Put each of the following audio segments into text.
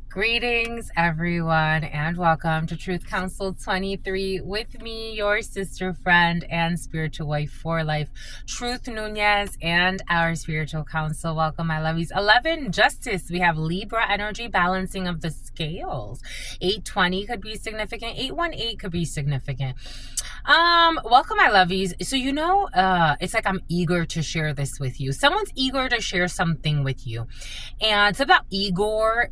Greetings, everyone, and welcome to Truth Council 23 with me, your sister, friend, and spiritual wife for life, Truth Nunez, and our spiritual council. Welcome, my lovies. 11, Justice. We have Libra energy, balancing of the scales. 820 could be significant. 818 could be significant. Welcome, my lovies. So, it's like I'm eager to share this with you. Someone's eager to share something with you. And it's about Igor.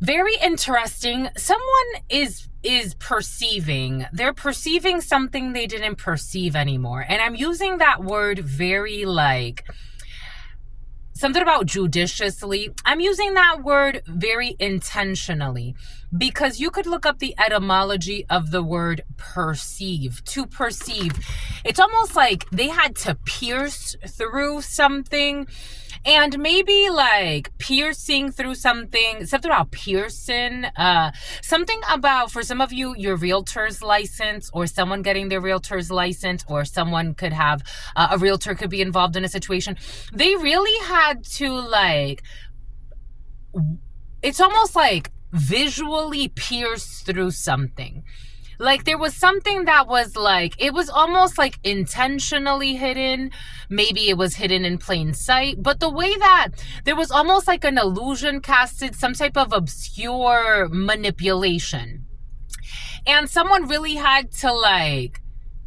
Very interesting. Someone is perceiving. They're perceiving something they didn't perceive anymore. And I'm using that word very something about judiciously. I'm using that word very intentionally because you could look up the etymology of the word perceive. To perceive. It's almost like they had to pierce through something. And maybe piercing through something about Pearson, something about, for some of you, your realtor's license, or someone getting their realtor's license, or someone could have, a realtor could be involved in a situation. They really had to it's almost like visually pierce through something. Like there was something that was it was almost like intentionally hidden. Maybe it was hidden in plain sight. But the way that there was almost like an illusion casted, some type of obscure manipulation. And someone really had to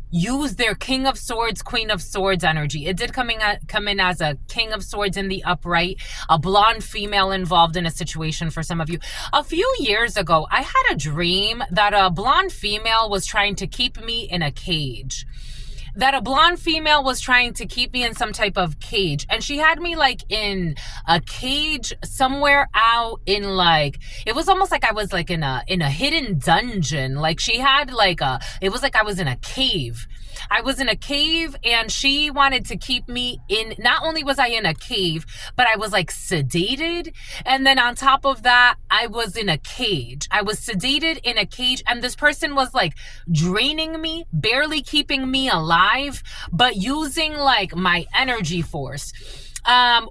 use their King of Swords, Queen of Swords energy. It did come in as a King of Swords in the upright, a blonde female involved in a situation for some of you. A few years ago, I had a dream that a blonde female was trying to keep me in a cage. That a blonde female was trying to keep me in some type of cage. And she had me in a cage somewhere out in it was almost like I was in a hidden dungeon. She had it was like I was in a cave. I was in a cave and she wanted to keep me in. Not only was I in a cave, but I was sedated. And then on top of that, I was in a cage. I was sedated in a cage. And this person was draining me, barely keeping me alive, but using my energy force.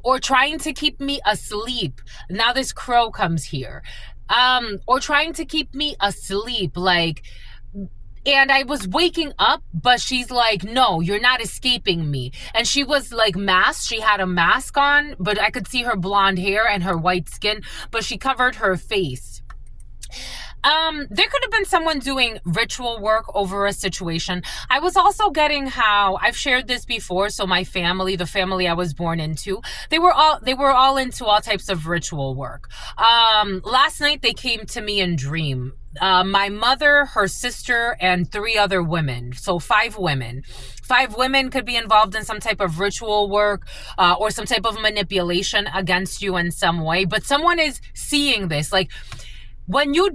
Or trying to keep me asleep. Now this crow comes here. Or trying to keep me asleep, and I was waking up, but she's no, you're not escaping me. And she was masked. She had a mask on, but I could see her blonde hair and her white skin, but she covered her face. There could have been someone doing ritual work over a situation. I was also getting how I've shared this before. So my family, the family I was born into, they were all into all types of ritual work. Last night they came to me in dream. My mother, her sister, and 3 other women. So 5 women. 5 women could be involved in some type of ritual work or some type of manipulation against you in some way. But someone is seeing this. When you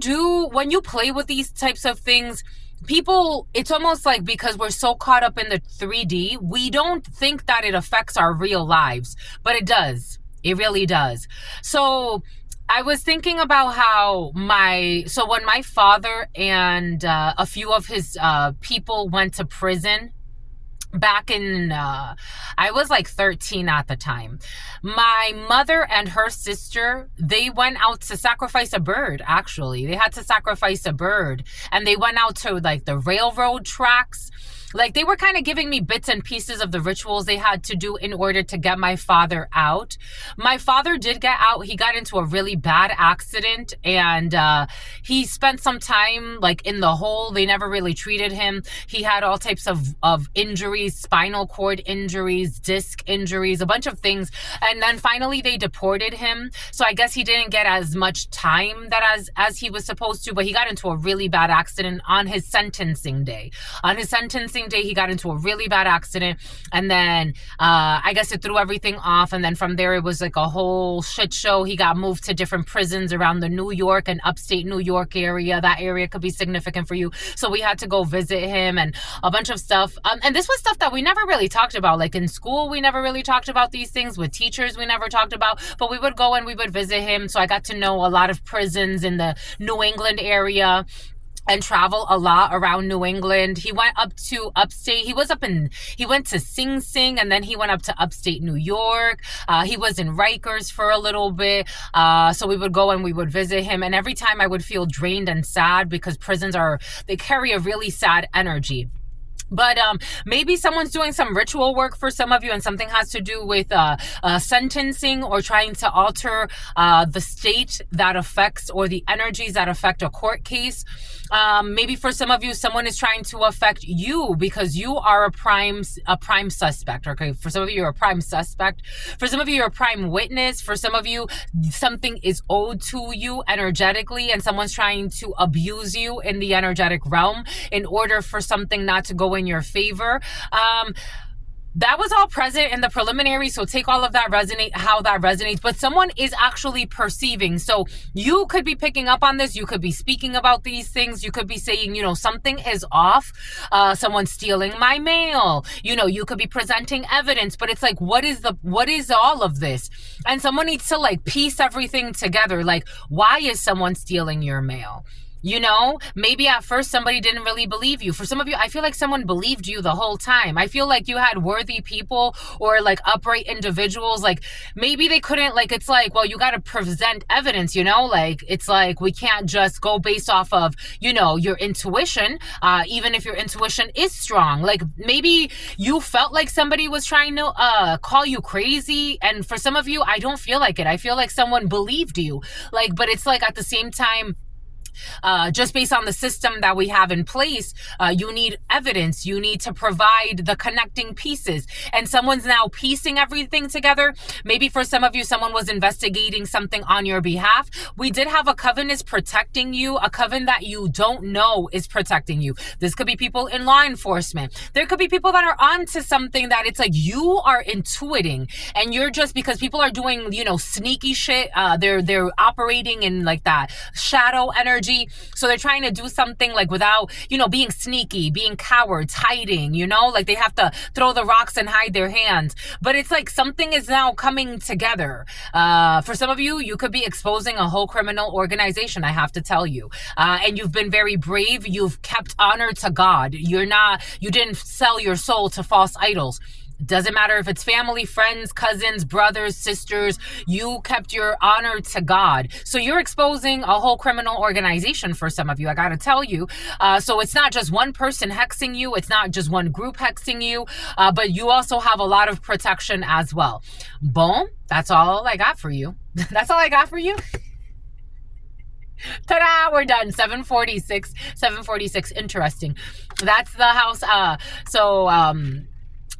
play with these types of things, people, it's almost because we're so caught up in the 3D, we don't think that it affects our real lives. But it does. It really does. So I was thinking about how when my father and a few of his people went to prison back in, I was 13 at the time. My mother and her sister, they went out to sacrifice a bird, actually. They had to sacrifice a bird. And they went out to the railroad tracks. They were kind of giving me bits and pieces of the rituals they had to do in order to get my father out. My father did get out. He got into a really bad accident and he spent some time in the hole. They never really treated him. He had all types of injuries, spinal cord injuries, disc injuries, a bunch of things. And then finally they deported him. So I guess he didn't get as much time as he was supposed to, but he got into a really bad accident on his sentencing day. On his sentencing day, he got into a really bad accident, and then I guess it threw everything off, and then from there it was a whole shit show. He got moved to different prisons around the New York and upstate New York area. That area could be significant for you, so we had to go visit him and a bunch of stuff, and this was stuff that we never really talked about. In school, we never really talked about these things. With teachers, we never talked about, but we would go and we would visit him. So I got to know a lot of prisons in the New England area. and travel a lot around New England. He went up to upstate. He went to Sing Sing, and then he went up to upstate New York. He was in Rikers for a little bit. So we would go and we would visit him. And every time I would feel drained and sad because they carry a really sad energy. But maybe someone's doing some ritual work for some of you, and something has to do with sentencing or trying to alter the state that affects, or the energies that affect a court case. Maybe for some of you, someone is trying to affect you because you are a prime suspect. Okay, for some of you, you're a prime suspect. For some of you, you're a prime witness. For some of you, something is owed to you energetically, and someone's trying to abuse you in the energetic realm in order for something not to go in your favor. That was all present in the preliminary, so take all of that how that resonates. But someone is actually perceiving. So you could be picking up on this. You could be speaking about these things. You could be saying, something is off. Someone's stealing my mail. You could be presenting evidence, but it's like, what is all of this? And someone needs to piece everything together. Like, why is someone stealing your mail? Maybe at first somebody didn't really believe you. For some of you, I feel like someone believed you the whole time. I feel like you had worthy people or upright individuals. Maybe they couldn't, it's well, you got to present evidence, it's like we can't just go based off of, your intuition, even if your intuition is strong. Maybe you felt like somebody was trying to call you crazy. And for some of you, I don't feel like it. I feel like someone believed you. But it's at the same time, just based on the system that we have in place, you need evidence. You need to provide the connecting pieces. And someone's now piecing everything together. Maybe for some of you, someone was investigating something on your behalf. We did have a coven is protecting you. A coven that you don't know is protecting you. This could be people in law enforcement. There could be people that are onto something that it's you are intuiting. And you're just, because people are doing, sneaky shit. They're operating in that shadow energy. So they're trying to do something without, being sneaky, being cowards, hiding, they have to throw the rocks and hide their hands. But it's something is now coming together. For some of you, you could be exposing a whole criminal organization, I have to tell you. And you've been very brave. You've kept honor to God. You didn't sell your soul to false idols. Doesn't matter if it's family, friends, cousins, brothers, sisters, you kept your honor to God. So you're exposing a whole criminal organization for some of you, I gotta tell you. So it's not just one person hexing you. It's not just one group hexing you, but you also have a lot of protection as well. Boom. That's all I got for you. That's all I got for you. Ta-da, we're done. 746. Interesting. That's the house.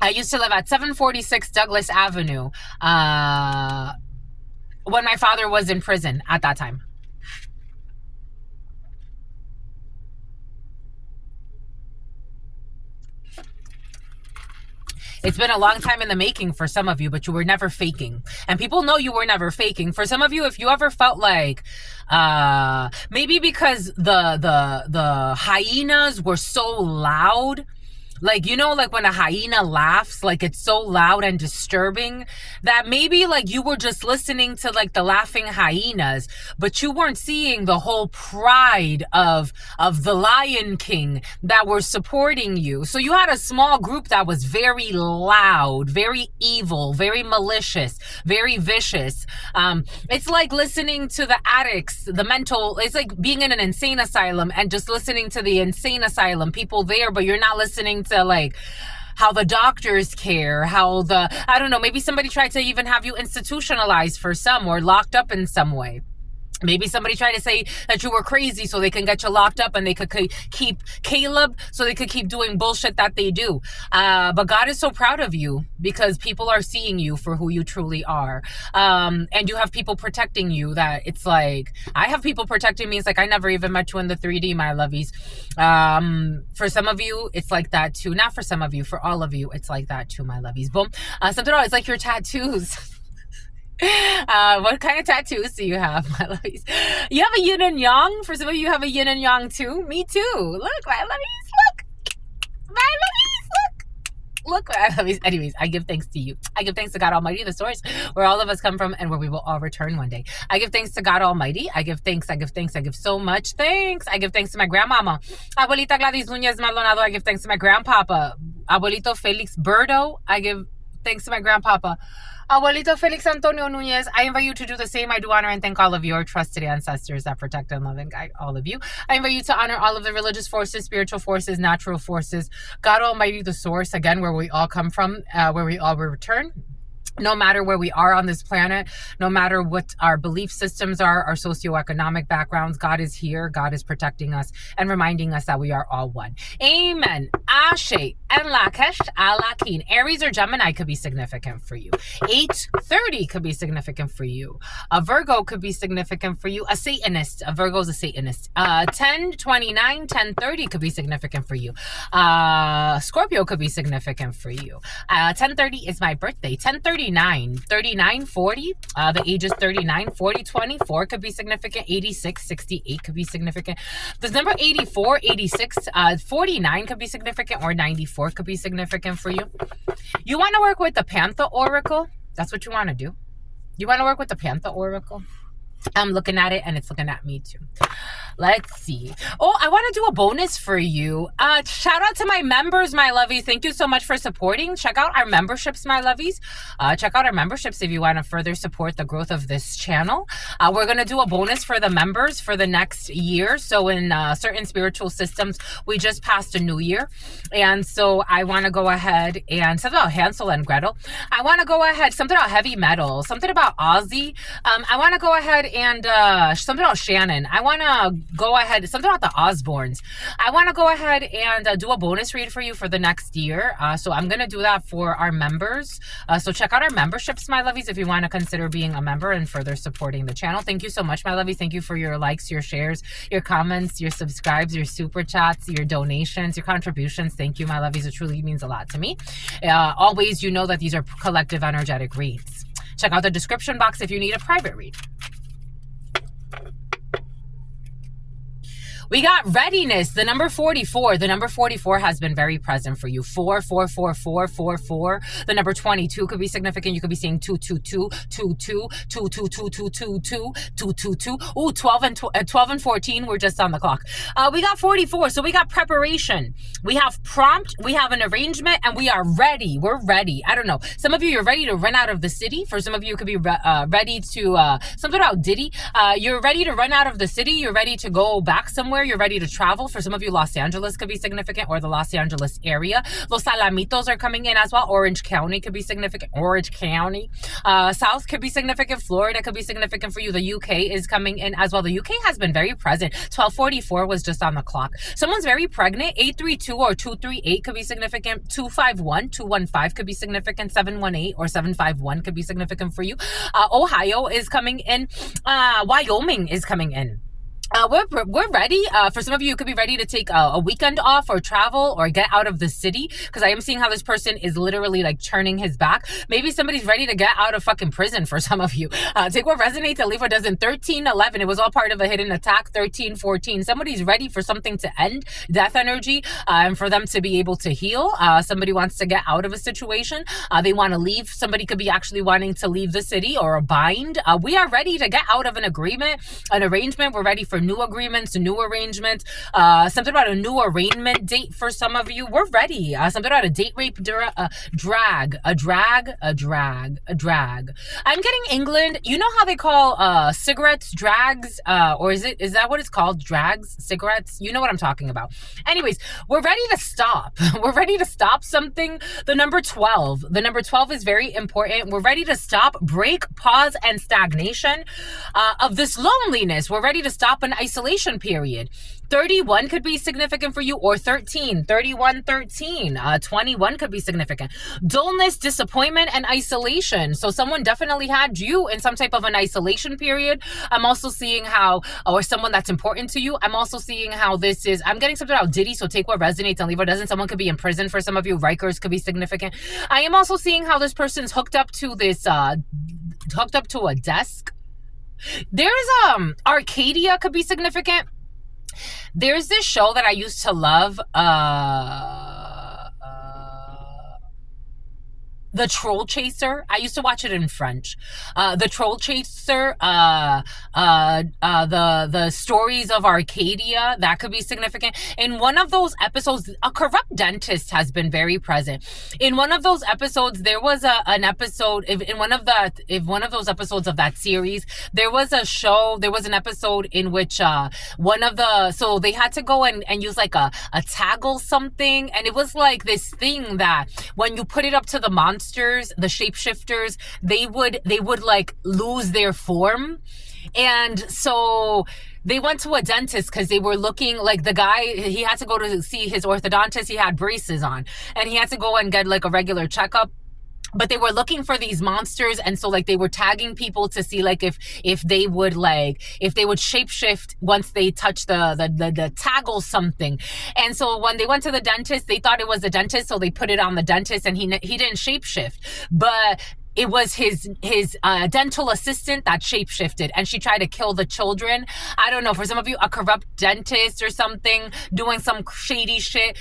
I used to live at 746 Douglas Avenue when my father was in prison at that time. It's been a long time in the making for some of you, but you were never faking. And people know you were never faking. For some of you, if you ever felt maybe because the hyenas were so loud, when a hyena laughs, it's so loud and disturbing that maybe you were just listening to the laughing hyenas, but you weren't seeing the whole pride of the Lion King that were supporting you. So you had a small group that was very loud, very evil, very malicious, very vicious. It's like listening to the addicts, it's like being in an insane asylum and just listening to the insane asylum people there, but you're not listening to how the doctors care, I don't know, maybe somebody tried to even have you institutionalized for some or locked up in some way. Maybe somebody tried to say that you were crazy so they can get you locked up and they could keep Caleb so they could keep doing bullshit that they do. But God is so proud of you because people are seeing you for who you truly are. And you have people protecting you that it's I have people protecting me. It's I never even met you in the 3D, my lovies. For some of you, it's like that too. Not for some of you, for all of you, it's like that too, my lovies. Boom. Something else, it's like your tattoos. What kind of tattoos do you have, my lovies? You have a yin and yang. For some of you, have a yin and yang too. Me too. Look, my lovies, look. My lovies, look. Look, anyways, I give thanks to you. I give thanks to God Almighty, the source, where all of us come from and where we will all return one day. I give thanks to God Almighty. I give thanks. I give thanks. I give so much thanks. I give thanks to my grandmama, Abuelita Gladys Nunez Maldonado. I give thanks to my grandpapa, Abuelito Felix Birdo. I give thanks to my grandpapa, Abuelito Felix Antonio Nunez. I invite you to do the same. I do honor and thank all of your trusted ancestors that protect and love and guide all of you. I invite you to honor all of the religious forces, spiritual forces, natural forces, God Almighty, the source, again, where we all come from, where we all will return. No matter where we are on this planet, no matter what our belief systems are, our socioeconomic backgrounds, God is here. God is protecting us and reminding us that we are all one. Amen. Ashe and Lakesh Alakin. Aries or Gemini could be significant for you. 8:30 could be significant for you. A Virgo could be significant for you. A Satanist. A Virgo is a Satanist. 10:29, 10:30 could be significant for you. Scorpio could be significant for you. 10:30 is my birthday. 10:39, 39, 40. The ages 39, 40, 24 could be significant. 86, 68 could be significant. The number 84, 86, 49 could be significant, or 94 could be significant for you. You want to work with the Panther Oracle? That's what you want to do. You want to work with the Panther Oracle? I'm looking at it and it's looking at me too. Let's see. Oh, I want to do a bonus for you. Shout out to my members, my lovies. Thank you so much for supporting. Check out our memberships, my lovies. Check out our memberships if you want to further support the growth of this channel. We're going to do a bonus for the members for the next year. So in certain spiritual systems, we just passed a new year. And so I want to go ahead and something about Hansel and Gretel. I want to go ahead, something about heavy metal, something about Ozzy. I want to go ahead and something about Shannon. I want to go ahead, something about the Osbournes. I want to go ahead and do a bonus read for you for the next year. So I'm going to do that for our members. So check out our memberships, my lovies, if you want to consider being a member and further supporting the channel. Thank you so much, my lovies. Thank you for your likes, your shares, your comments, your subscribes, your super chats, your donations, your contributions. Thank you, my lovies. It truly means a lot to me. Always, you know that these are collective energetic reads. Check out the description box if you need a private read. We got readiness, the number 44. The number 44 has been very present for you. 4, 4, 4, 4, 4, 4. The number 22 could be significant. You could be seeing 2, 2, 2, 2, 2, 2, 2, 2, 2, 2, 2, 2, 2, 2. Ooh, 12 and 14. We're just on the clock. We got 44. So we got preparation. We have prompt. We have an arrangement, and we are ready. We're ready. I don't know. Some of you, you're ready to run out of the city. For some of you, it could be ready to something about Diddy. You're ready to run out of the city. You're ready to go back somewhere. You're ready to travel. For some of you, Los Angeles could be significant, or the Los Angeles area. Los Alamitos are coming in as well. Orange County could be significant. Orange County. South could be significant. Florida could be significant for you. The UK is coming in as well. The UK has been very present. 1244 was just on the clock. Someone's very pregnant. 832 or 238 could be significant. 251, 215 could be significant. 718 or 751 could be significant for you. Ohio is coming in. Wyoming is coming in. We're ready. For some of you, you could be ready to take a weekend off or travel or get out of the city, because I am seeing how this person is literally like turning his back. Maybe somebody's ready to get out of fucking prison for some of you. Take what resonates and leave what doesn't. 13, 11, it was all part of a hidden attack. 13, 14, somebody's ready for something to end, death energy, and for them to be able to heal. Somebody wants to get out of a situation. They want to leave. Somebody could be actually wanting to leave the city or a bind. We are ready to get out of an agreement, an arrangement. We're ready for new agreements, new arrangements, something about a new arraignment date for some of you. We're ready. Something about a date rape, drag. I'm getting England. You know how they call cigarettes drags, or is that what it's called? Drags, cigarettes. You know what I'm talking about. Anyways, we're ready to stop. We're ready to stop something. The number 12. The number 12 is very important. We're ready to stop, break, pause, and stagnation of this loneliness. We're ready to stop an isolation period. 31 could be significant for you, or 13, 31, 13. 21 could be significant. Dullness, disappointment, and isolation. So someone definitely had you in some type of an isolation period. I'm also seeing how, or someone that's important to you. I'm also seeing how this is, I'm getting something about Diddy, so take what resonates and leave what doesn't. Someone could be in prison for some of you. Rikers could be significant. I am also seeing how this person's hooked up to this, hooked up to a desk. There's Arcadia could be significant. There's this show that I used to love. The Troll Chaser. I used to watch it in French. The Troll Chaser. The stories of Arcadia. That could be significant. In one of those episodes, a corrupt dentist has been very present. In one of those episodes, there was an episode. If one of those episodes of that series, there was a show. There was an episode in which so they had to go and use like a taggle something, and it was like this thing that when you put it up to the monsters, the shapeshifters, they would like lose their form. And so they went to a dentist because they were looking like the guy, he had to go to see his orthodontist. He had braces on and he had to go and get like a regular checkup. But they were looking for these monsters, and so like they were tagging people to see like if they would shapeshift once they touch the taggle something. And so when they went to the dentist, they thought it was the dentist, so they put it on the dentist, and he didn't shapeshift, but it was his dental assistant that shapeshifted, and she tried to kill the children. I don't know, for some of you, a corrupt dentist or something doing some shady shit.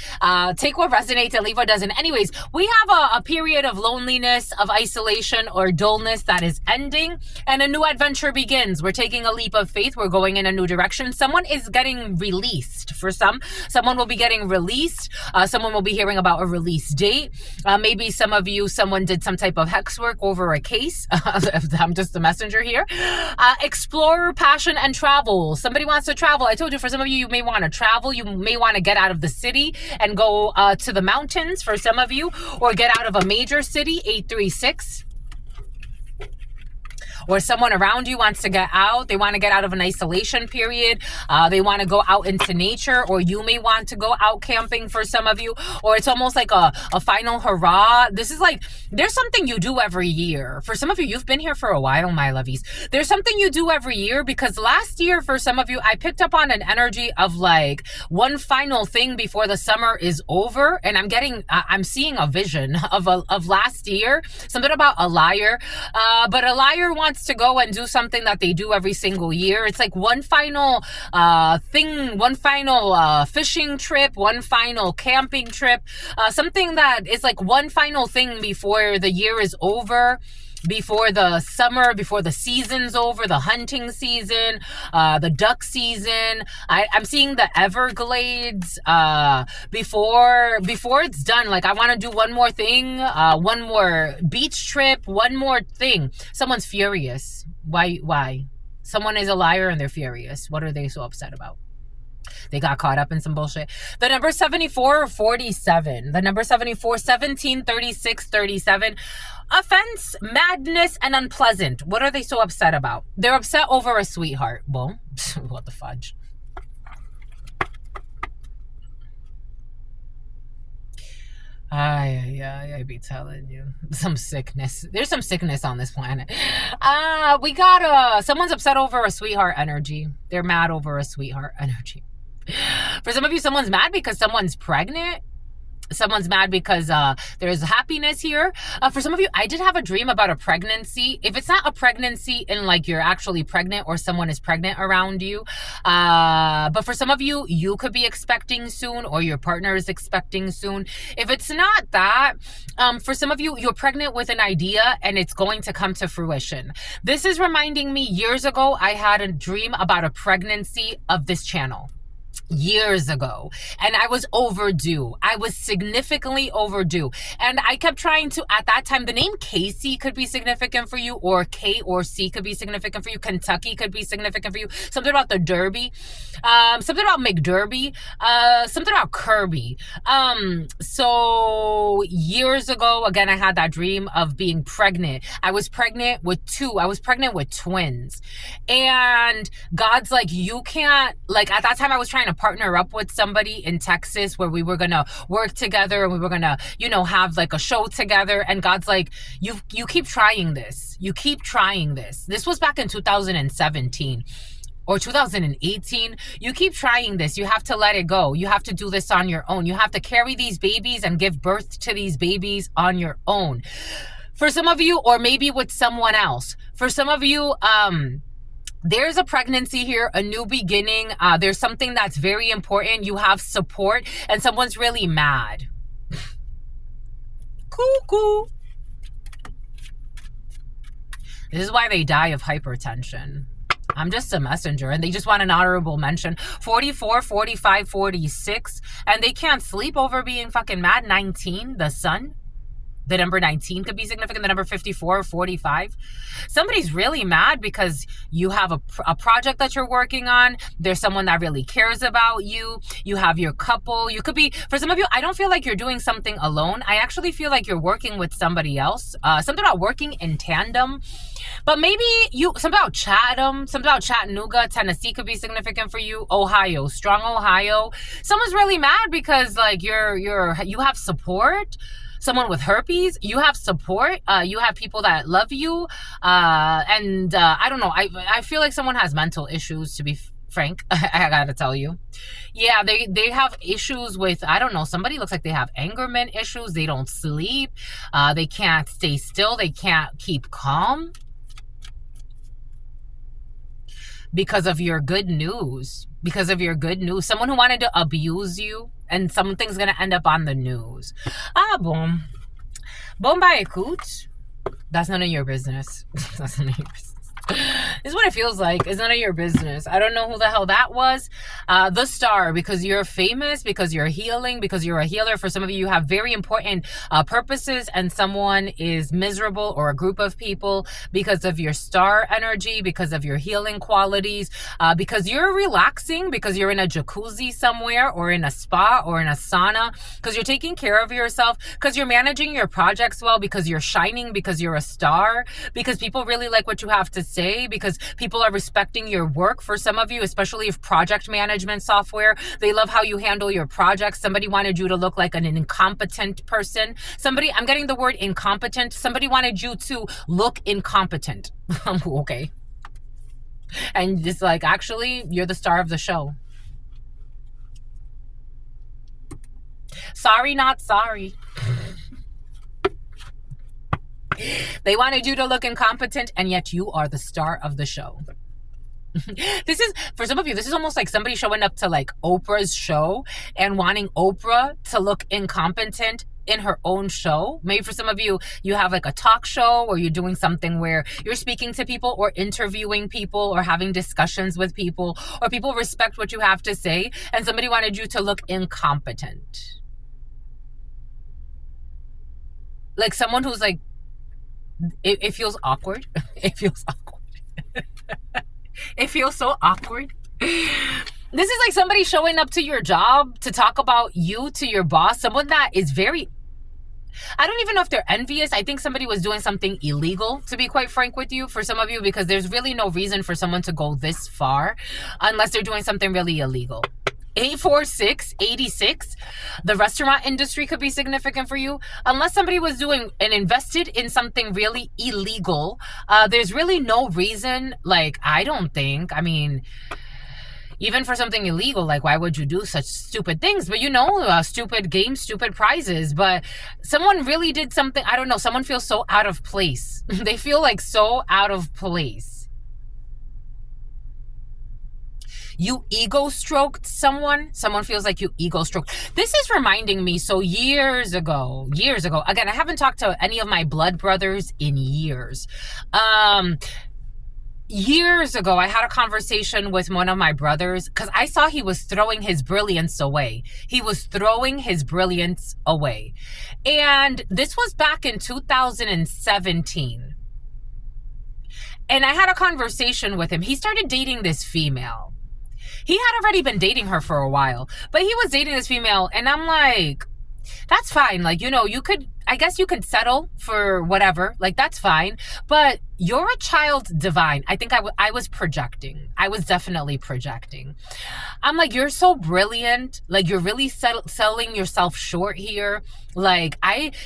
Take what resonates and leave what doesn't. Anyways, we have a period of loneliness, of isolation or dullness that is ending, and a new adventure begins. We're taking a leap of faith. We're going in a new direction. Someone is getting released. For someone will be getting released. Someone will be hearing about a release date. Maybe some of you, someone did some type of hex work over a case. I'm just the messenger here. Explorer, passion, and travel. Somebody wants to travel. I told you, for some of you, you may want to travel. You may want to get out of the city and go to the mountains for some of you, or get out of a major city. 836. Or someone around you wants to get out. They want to get out of an isolation period. They want to go out into nature, or you may want to go out camping for some of you, or it's almost like a final hurrah. This is like, there's something you do every year. For some of you, you've been here for a while, my lovies. There's something you do every year, because last year, for some of you, I picked up on an energy of like one final thing before the summer is over. And I'm seeing a vision of last year, something about a liar. But a liar wants to go and do something that they do every single year. It's like one final thing, one final fishing trip, one final camping trip, something that is like one final thing before the year is over, before the summer, before the season's over, the hunting season, the duck season. I'm seeing the Everglades before it's done. Like, I want to do one more thing, one more beach trip, one more thing. Someone's furious. Why? Someone is a liar and they're furious. What are they so upset about? They got caught up in some bullshit. The number 74 or 47. The number 74, 17, 36, 37. Offense, madness, and unpleasant. What are they so upset about? They're upset over a sweetheart. Well, what the fudge? I be telling you. Some sickness. There's some sickness on this planet. We got someone's upset over a sweetheart energy. They're mad over a sweetheart energy. For some of you, someone's mad because someone's pregnant. Someone's mad because there's happiness here. For some of you, I did have a dream about a pregnancy. If it's not a pregnancy in like you're actually pregnant or someone is pregnant around you. But for some of you, you could be expecting soon, or your partner is expecting soon. If it's not that, for some of you, you're pregnant with an idea and it's going to come to fruition. This is reminding me, years ago, I had a dream about a pregnancy of this channel. Years ago, and I was overdue. I was significantly overdue, and I kept trying to, at that time, the name Casey could be significant for you, or K or C could be significant for you. Kentucky could be significant for you. Something about the Derby, something about McDerby, something about Kirby. So years ago, again, I had that dream of being pregnant. I was pregnant with twins, and God's like, you can't, like, at that time I was trying to partner up with somebody in Texas where we were gonna work together and we were gonna, have like a show together. And God's like, you keep trying this. You keep trying this. This was back in 2017 or 2018. You keep trying this. You have to let it go. You have to do this on your own. You have to carry these babies and give birth to these babies on your own. For some of you, or maybe with someone else. For some of you, there's a pregnancy here, a new beginning. There's something that's very important. You have support, and someone's really mad. Cuckoo. This is why they die of hypertension. I'm just a messenger, and they just want an honorable mention. 44, 45, 46, and they can't sleep over being fucking mad. 19, the sun. The number 19 could be significant. The number 54 or 45. Somebody's really mad because you have a project that you're working on. There's someone that really cares about you. You have your couple. You could be, for some of you, I don't feel like you're doing something alone. I actually feel like you're working with somebody else. Something about working in tandem. But maybe something about Chatham, something about Chattanooga, Tennessee could be significant for you. Ohio, strong Ohio. Someone's really mad because like you have support. Someone with herpes, you have support, you have people that love you, and I don't know, I feel like someone has mental issues, to be frank. I gotta tell you. Yeah, they have issues with, I don't know, somebody looks like they have angerment issues, they don't sleep, they can't stay still, they can't keep calm because of your good news. Because of your good news. Someone who wanted to abuse you, and something's gonna end up on the news. Boom. Boom by a coot. That's none of your business. That's none of your business. This is what it feels like. It's none of your business. I don't know who the hell that was. The star, because you're famous, because you're healing, because you're a healer. For some of you, you have very important purposes, and someone is miserable, or a group of people, because of your star energy, because of your healing qualities, because you're relaxing, because you're in a jacuzzi somewhere, or in a spa, or in a sauna, because you're taking care of yourself, because you're managing your projects well, because you're shining, because you're a star, because people really like what you have to say, because people are respecting your work. For some of you, especially if project management software, they love how you handle your projects. Somebody wanted you to look like an incompetent person. I'm getting the word incompetent. Somebody wanted you to look incompetent. Okay. And just like, actually, you're the star of the show. Sorry, not sorry. They wanted you to look incompetent, and yet you are the star of the show. This is, for some of you, this is almost like somebody showing up to like Oprah's show and wanting Oprah to look incompetent in her own show. Maybe for some of you, you have like a talk show, or you're doing something where you're speaking to people, or interviewing people, or having discussions with people, or people respect what you have to say, and somebody wanted you to look incompetent. Like someone who's like, it feels awkward. It feels awkward. It feels so awkward. This is like somebody showing up to your job to talk about you to your boss. Someone that is very, I don't even know if they're envious. I think somebody was doing something illegal, to be quite frank with you, for some of you, because there's really no reason for someone to go this far unless they're doing something really illegal. 84686. The restaurant industry could be significant for you. Unless somebody was doing and invested in something really illegal, there's really no reason, like, I don't think, I mean, even for something illegal, like, why would you do such stupid things? But stupid games, stupid prizes. But someone really did something, I don't know, someone feels so out of place. They feel like so out of place. You ego stroked someone. Someone feels like you ego stroked. This is reminding me, so years ago, again, I haven't talked to any of my blood brothers in years. Years ago, I had a conversation with one of my brothers because I saw he was throwing his brilliance away. He was throwing his brilliance away. And this was back in 2017. And I had a conversation with him. He started dating this female. He had already been dating her for a while, but he was dating this female, and I'm like, that's fine. Like, I guess you could settle for whatever. Like, that's fine. But you're a child divine. I think I was projecting. I was definitely projecting. I'm like, you're so brilliant. Like, you're really selling yourself short here. Like,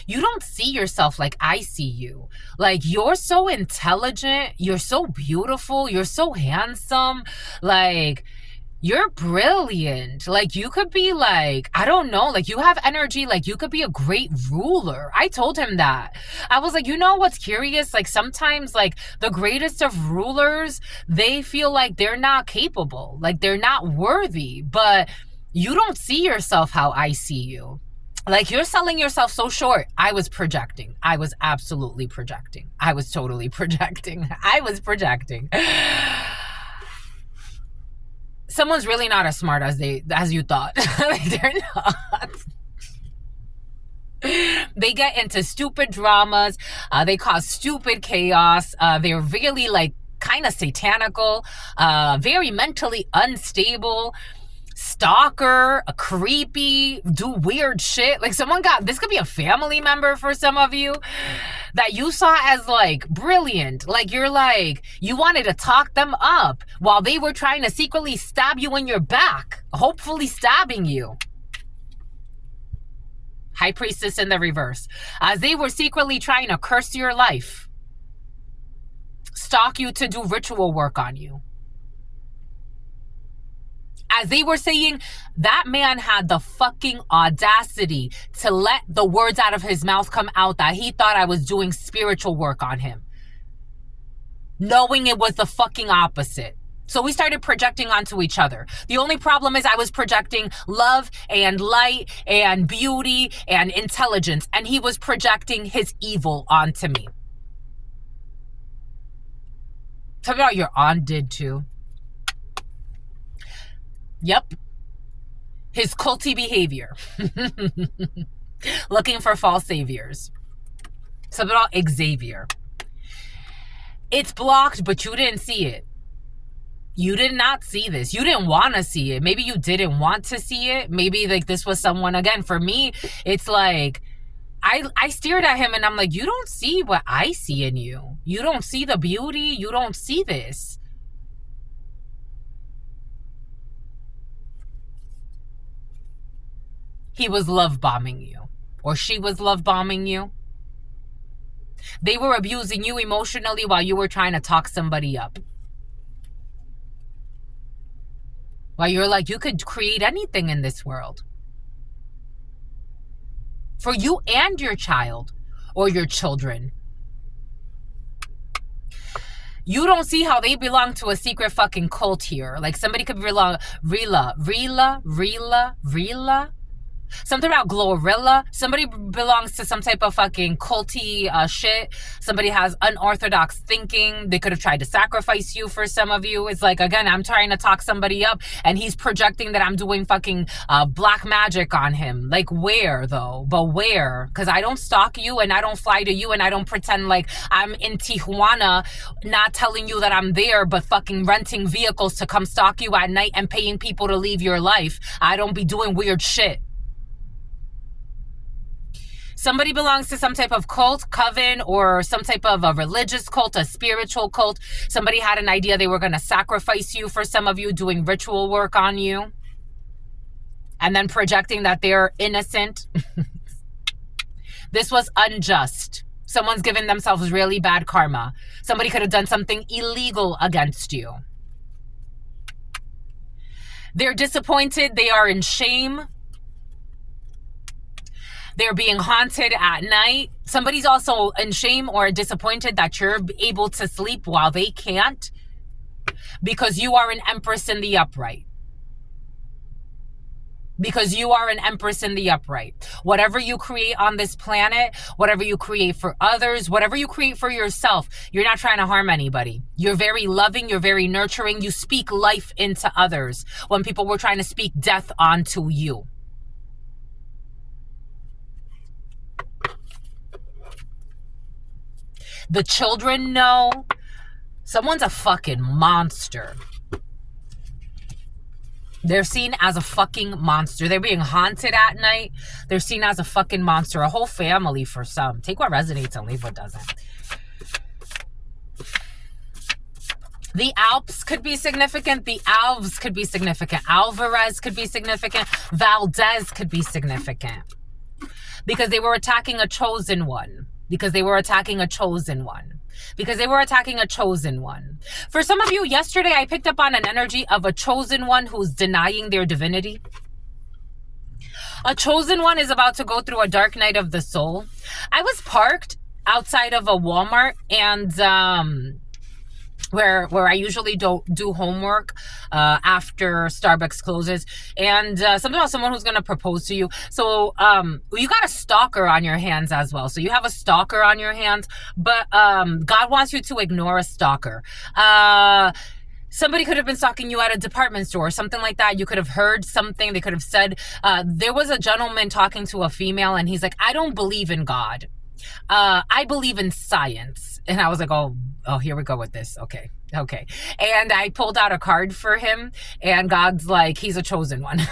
you don't see yourself like I see you. Like, you're so intelligent. You're so beautiful. You're so handsome. Like, you're brilliant. Like, you could be like, I don't know, like, you have energy. Like, you could be a great ruler. I told him that. I was like, what's curious? Like, sometimes, like, the greatest of rulers, they feel like they're not capable. Like, they're not worthy. But you don't see yourself how I see you. Like, you're selling yourself so short. I was projecting. I was absolutely projecting. I was totally projecting. I was projecting. Someone's really not as smart as you thought. Like, they're not. They get into stupid dramas. They cause stupid chaos. They're really, like, kind of satanical, very mentally unstable, stalker, a creepy, do weird shit. Like, this could be a family member for some of you that you saw as, like, brilliant. Like, you wanted to talk them up while they were trying to secretly stab you in your back, hopefully stabbing you. High Priestess in the reverse. As they were secretly trying to curse your life, stalk you to do ritual work on you. As they were saying, that man had the fucking audacity to let the words out of his mouth come out that he thought I was doing spiritual work on him, knowing it was the fucking opposite. So we started projecting onto each other. The only problem is I was projecting love and light and beauty and intelligence, and he was projecting his evil onto me. Tell me how your aunt did too. Yep. His culty behavior. Looking for false saviors. Something about Xavier. It's blocked, but you didn't see it. You did not see this. You didn't want to see it. Maybe you didn't want to see it. Maybe, like, this was someone, again, for me, it's like, I stared at him and I'm like, you don't see what I see in you. You don't see the beauty. You don't see this. He was love bombing you, or she was love bombing you. They were abusing you emotionally while you were trying to talk somebody up. While you're like, you could create anything in this world. For you and your child or your children. You don't see how they belong to a secret fucking cult here. Like, somebody could belong, Rila. Something about Glorilla. Somebody belongs to some type of fucking culty shit. Somebody has unorthodox thinking. They could have tried to sacrifice you for some of you. It's like, again, I'm trying to talk somebody up and he's projecting that I'm doing fucking black magic on him. Like, where though? But where? Because I don't stalk you and I don't fly to you and I don't pretend like I'm in Tijuana not telling you that I'm there, but fucking renting vehicles to come stalk you at night and paying people to leave your life. I don't be doing weird shit. Somebody belongs to some type of cult, coven, or some type of a religious cult, a spiritual cult. Somebody had an idea they were going to sacrifice you for some of you, doing ritual work on you. And then projecting that they're innocent. This was unjust. Someone's given themselves really bad karma. Somebody could have done something illegal against you. They're disappointed. They are in shame. They're being haunted at night. Somebody's also in shame or disappointed that you're able to sleep while they can't, because you are an empress in the upright. Because you are an empress in the upright. Whatever you create on this planet, whatever you create for others, whatever you create for yourself, you're not trying to harm anybody. You're very loving. You're very nurturing. You speak life into others when people were trying to speak death onto you. The children know. Someone's a fucking monster. They're seen as a fucking monster. They're being haunted at night. They're seen as a fucking monster. A whole family for some. Take what resonates and leave what doesn't. The Alps could be significant. The Alves could be significant. Alvarez could be significant. Valdez could be significant. Because they were attacking a chosen one. Because they were attacking a chosen one. Because they were attacking a chosen one. For some of you, yesterday I picked up on an energy of a chosen one who's denying their divinity. A chosen one is about to go through a dark night of the soul. I was parked outside of a Walmart and where I usually don't do homework after Starbucks closes, and something about someone who's going to propose to you. So you got a stalker on your hands as well. So you have a stalker on your hands, but God wants you to ignore a stalker. Somebody could have been stalking you at a department store or something like that. You could have heard something. They could have said, there was a gentleman talking to a female, and he's like, I don't believe in God. I believe in science. And I was like, oh, here we go with this. Okay. And I pulled out a card for him, and God's like, he's a chosen one.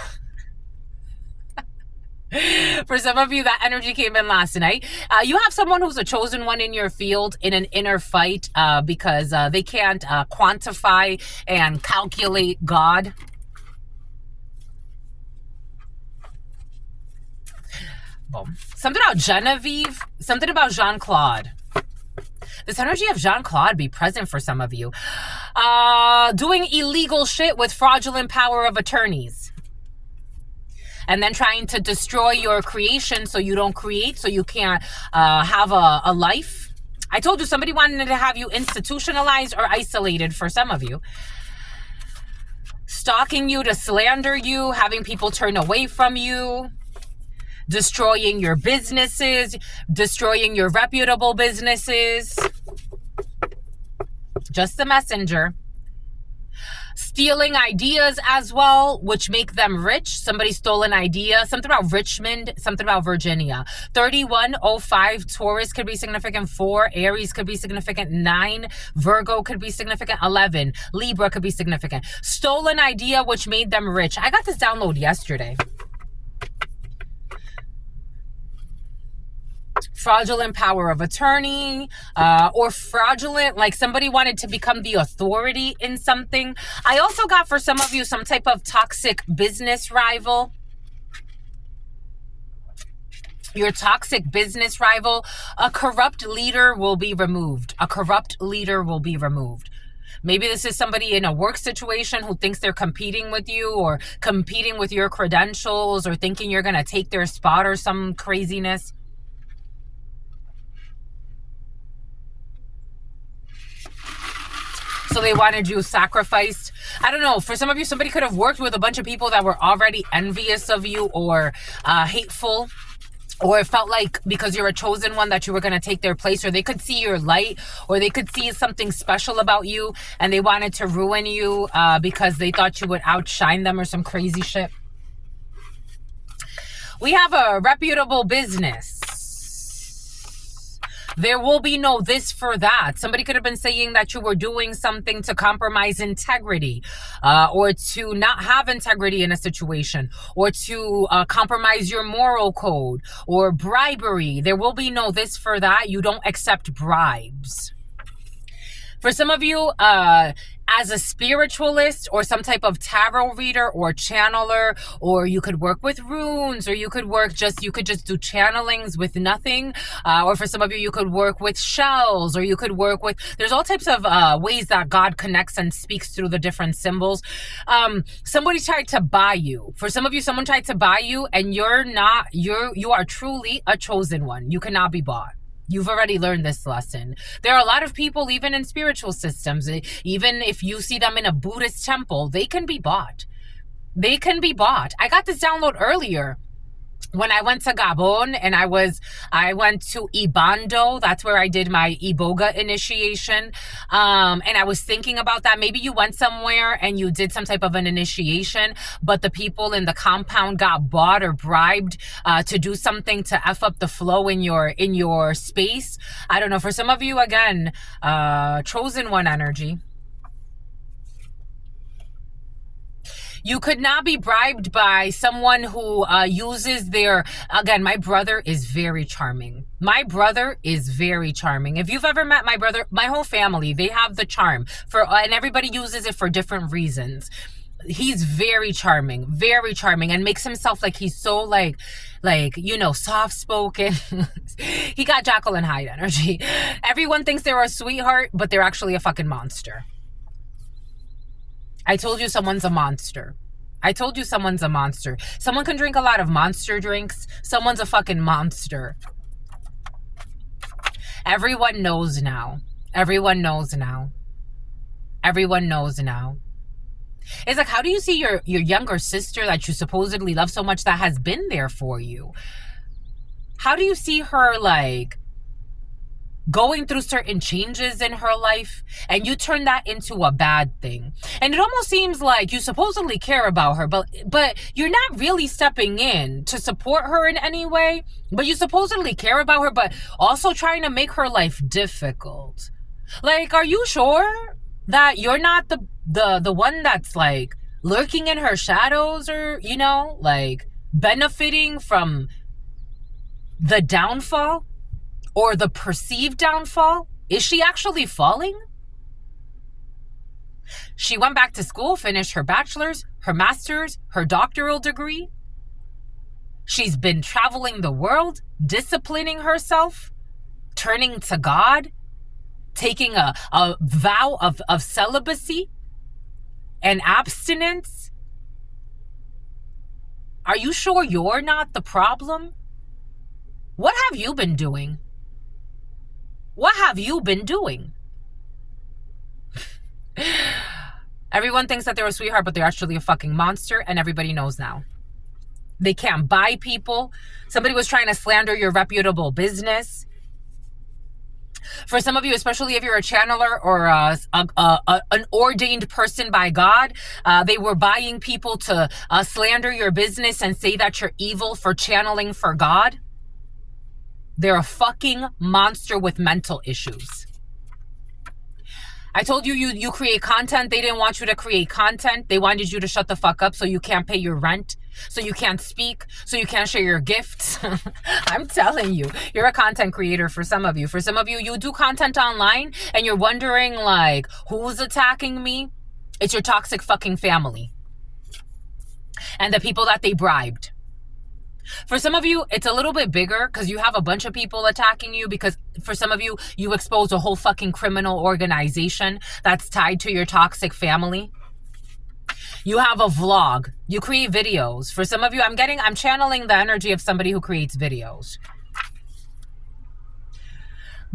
For some of you, that energy came in last night. You have someone who's a chosen one in your field in an inner fight because they can't quantify and calculate God. Boom. Something about Genevieve, something about Jean-Claude. This energy of Jean-Claude be present for some of you. Doing illegal shit with fraudulent power of attorneys. And then trying to destroy your creation so you don't create, so you can't have a life. I told you somebody wanted to have you institutionalized or isolated for some of you. Stalking you to slander you, having people turn away from you. Destroying your businesses, destroying your reputable businesses. Just the messenger. Stealing ideas as well, which make them rich. Somebody stole an idea. Something about Richmond, something about Virginia. 3105, Taurus could be significant. 4, Aries could be significant. 9, Virgo could be significant. 11, Libra could be significant. Stolen idea, which made them rich. I got this download yesterday. Fraudulent power of attorney, or fraudulent, like somebody wanted to become the authority in something. I also got for some of you some type of toxic business rival. Your toxic business rival. A corrupt leader will be removed. A corrupt leader will be removed. Maybe this is somebody in a work situation who thinks they're competing with you or competing with your credentials or thinking you're going to take their spot or some craziness. So they wanted you sacrificed. I don't know. For some of you, somebody could have worked with a bunch of people that were already envious of you or hateful. Or it felt like because you're a chosen one that you were going to take their place. Or they could see your light. Or they could see something special about you. And they wanted to ruin you because they thought you would outshine them or some crazy shit. We have a reputable business. There will be no this for that. Somebody could have been saying that you were doing something to compromise integrity, or to not have integrity in a situation, or to compromise your moral code, or bribery. There will be no this for that. You don't accept bribes. For some of you, as a spiritualist or some type of tarot reader or channeler, or you could work with runes, or you could just do channelings with nothing. Or for some of you, you could work with shells, or you could work with, there's all types of ways that God connects and speaks through the different symbols. Somebody tried to buy you. For some of you, someone tried to buy you, and you are truly a chosen one. You cannot be bought. You've already learned this lesson. There are a lot of people, even in spiritual systems, even if you see them in a Buddhist temple, they can be bought. They can be bought. I got this download earlier when I went to Gabon, and I went to Ibando. That's where I did my Iboga initiation. And I was thinking about that. Maybe you went somewhere and you did some type of an initiation, but the people in the compound got bought or bribed to do something to F up the flow in your space. I don't know. For some of you, again, chosen one energy. You could not be bribed by someone who uses their... Again, my brother is very charming. My brother is very charming. If you've ever met my brother, my whole family, they have the charm. And everybody uses it for different reasons. He's very charming, and makes himself like he's so like, soft-spoken. He got Jekyll and Hyde energy. Everyone thinks they're a sweetheart, but they're actually a fucking monster. I told you someone's a monster. Someone can drink a lot of monster drinks. Someone's a fucking monster. Everyone knows now. Everyone knows now. It's like, how do you see your younger sister that you supposedly love so much that has been there for you? How do you see her like going through certain changes in her life and you turn that into a bad thing? And it almost seems like you supposedly care about her, but you're not really stepping in to support her in any way, but you supposedly care about her, but also trying to make her life difficult. Like, are you sure that you're not the one that's like lurking in her shadows, or, you know, like benefiting from the downfall or the perceived downfall? Is she actually falling? She went back to school, finished her bachelor's, her master's, her doctoral degree. She's been traveling the world, disciplining herself, turning to God, taking a vow of celibacy and abstinence. Are you sure you're not the problem? What have you been doing? What have you been doing? Everyone thinks that they're a sweetheart, but they're actually a fucking monster, and everybody knows now. They can't buy people. Somebody was trying to slander your reputable business. For some of you, especially if you're a channeler or an ordained person by God, they were buying people to slander your business and say that you're evil for channeling for God. They're a fucking monster with mental issues. I told you, you create content. They didn't want you to create content. They wanted you to shut the fuck up so you can't pay your rent, so you can't speak, so you can't share your gifts. I'm telling you, you're a content creator for some of you. For some of you, you do content online and you're wondering, like, who's attacking me? It's your toxic fucking family and the people that they bribed. For some of you, it's a little bit bigger because you have a bunch of people attacking you, because for some of you, you expose a whole fucking criminal organization that's tied to your toxic family. You have a vlog. You create videos. For some of you, I'm channeling the energy of somebody who creates videos.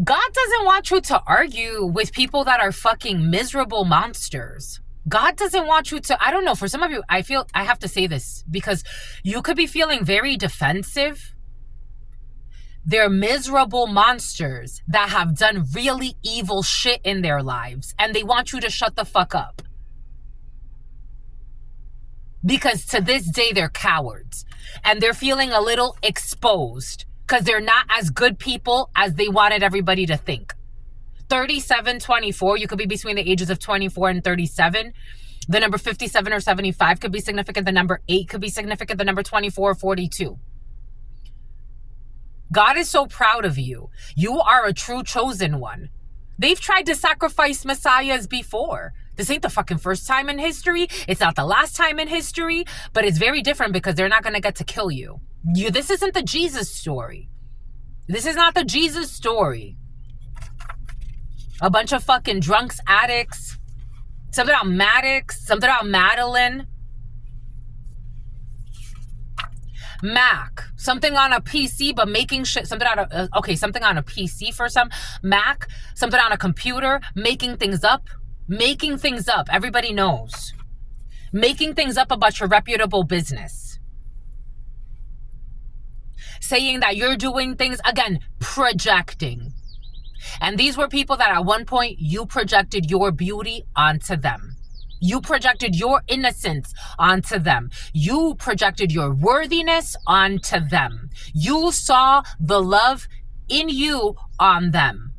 God doesn't want you to argue with people that are fucking miserable monsters. God doesn't want you to, I don't know, for some of you, I feel I have to say this because you could be feeling very defensive. They're miserable monsters that have done really evil shit in their lives, and they want you to shut the fuck up. Because to this day, they're cowards and they're feeling a little exposed because they're not as good people as they wanted everybody to think. 37, 24, you could be between the ages of 24 and 37. The number 57 or 75 could be significant. The number 8 could be significant. The number 24 or 42. God is so proud of you. You are a true chosen one. They've tried to sacrifice messiahs before. This ain't the fucking first time in history. It's not the last time in history, but it's very different because they're not going to get to kill you. This isn't the Jesus story. This is not the Jesus story. A bunch of fucking drunks, addicts. Something about Maddox. Something about Madeline. Mac. Something on a PC, but making shit. Something out of... okay, something on a PC for some. Mac. Something on a computer. Making things up. Making things up. Everybody knows. Making things up about your reputable business. Saying that you're doing things. Again, projecting. And these were people that at one point you projected your beauty onto them. You projected your innocence onto them. You projected your worthiness onto them. You saw the love in you on them.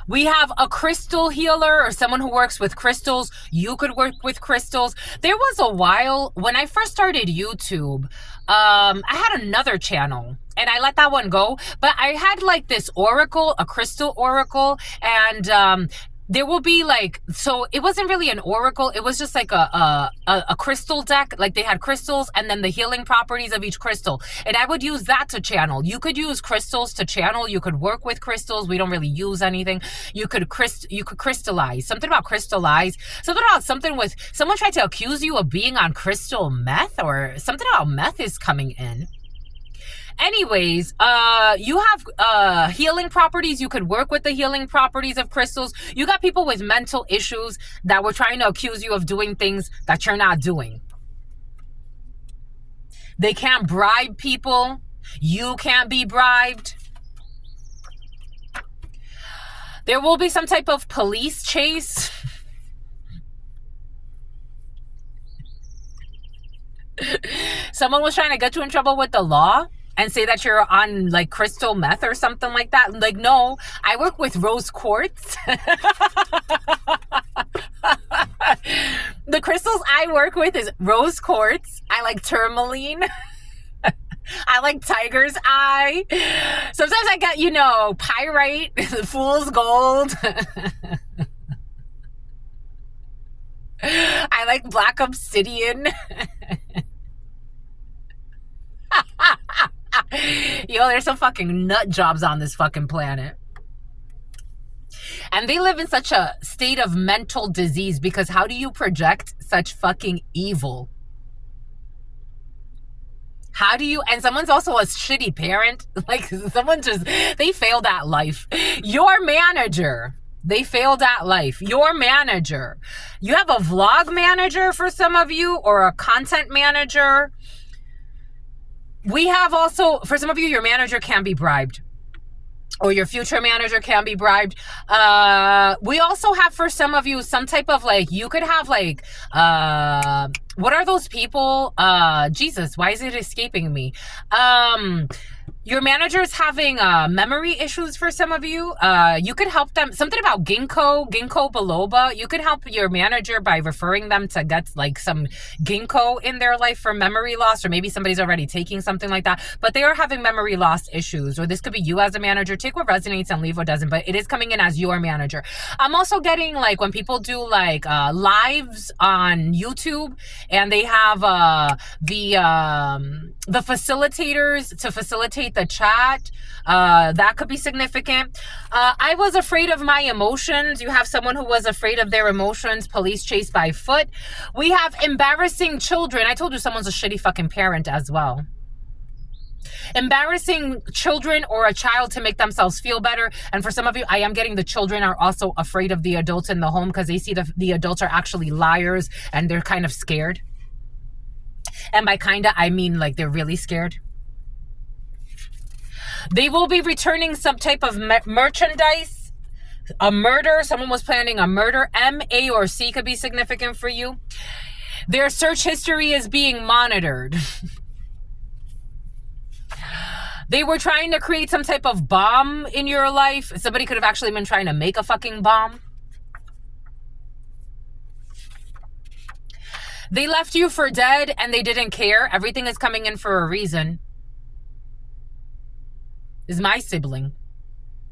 We have a crystal healer or someone who works with crystals. You could work with crystals. There was a while when I first started YouTube, I had another channel and I let that one go. But I had like this oracle, a crystal oracle, and there will be like, so it wasn't really an oracle. It was just like a crystal deck. Like they had crystals and then the healing properties of each crystal. And I would use that to channel. You could use crystals to channel. You could work with crystals. We don't really use anything. You could crystallize. Something about crystallize. Something with, someone tried to accuse you of being on crystal meth, or something about meth is coming in. Anyways, you have healing properties. You could work with the healing properties of crystals. You got people with mental issues that were trying to accuse you of doing things that you're not doing. They can't bribe people. You can't be bribed. There will be some type of police chase. Someone was trying to get you in trouble with the law and say that you're on like crystal meth or something like that. Like, no, I work with rose quartz. The crystals I work with is rose quartz. I like tourmaline. I like tiger's eye. Sometimes I get, you know, pyrite, fool's gold. I like black obsidian. Yo, there's some fucking nut jobs on this fucking planet. And they live in such a state of mental disease because how do you project such fucking evil? How do you, and someone's also a shitty parent. Like someone just, they failed at life. Your manager, they failed at life. Your manager. You have a vlog manager for some of you or a content manager. We have also, for some of you, your manager can be bribed. Or your future manager can be bribed. We also have for some of you some type of like, you could have like, what are those people? Jesus, why is it escaping me? Your manager is having memory issues for some of you. You could help them. Something about ginkgo biloba. You could help your manager by referring them to get like some ginkgo in their life for memory loss, or maybe somebody's already taking something like that. But they are having memory loss issues, or this could be you as a manager. Take what resonates and leave what doesn't. But it is coming in as your manager. I'm also getting like when people do like lives on YouTube and they have the facilitators to facilitate the chat. That could be significant. I was afraid of my emotions. You have someone who was afraid of their emotions. Police chase by foot. We have embarrassing children. I told you someone's a shitty fucking parent as well. Embarrassing children or a child to make themselves feel better. And for some of you, I am getting the children are also afraid of the adults in the home because they see the adults are actually liars and they're kind of scared. And by kinda, I mean like they're really scared. They will be returning some type of merchandise. A murder. Someone was planning a murder. M, A, or C could be significant for you. Their search history is being monitored. They were trying to create some type of bomb in your life. Somebody could have actually been trying to make a fucking bomb. They left you for dead and they didn't care. Everything is coming in for a reason. Is my sibling.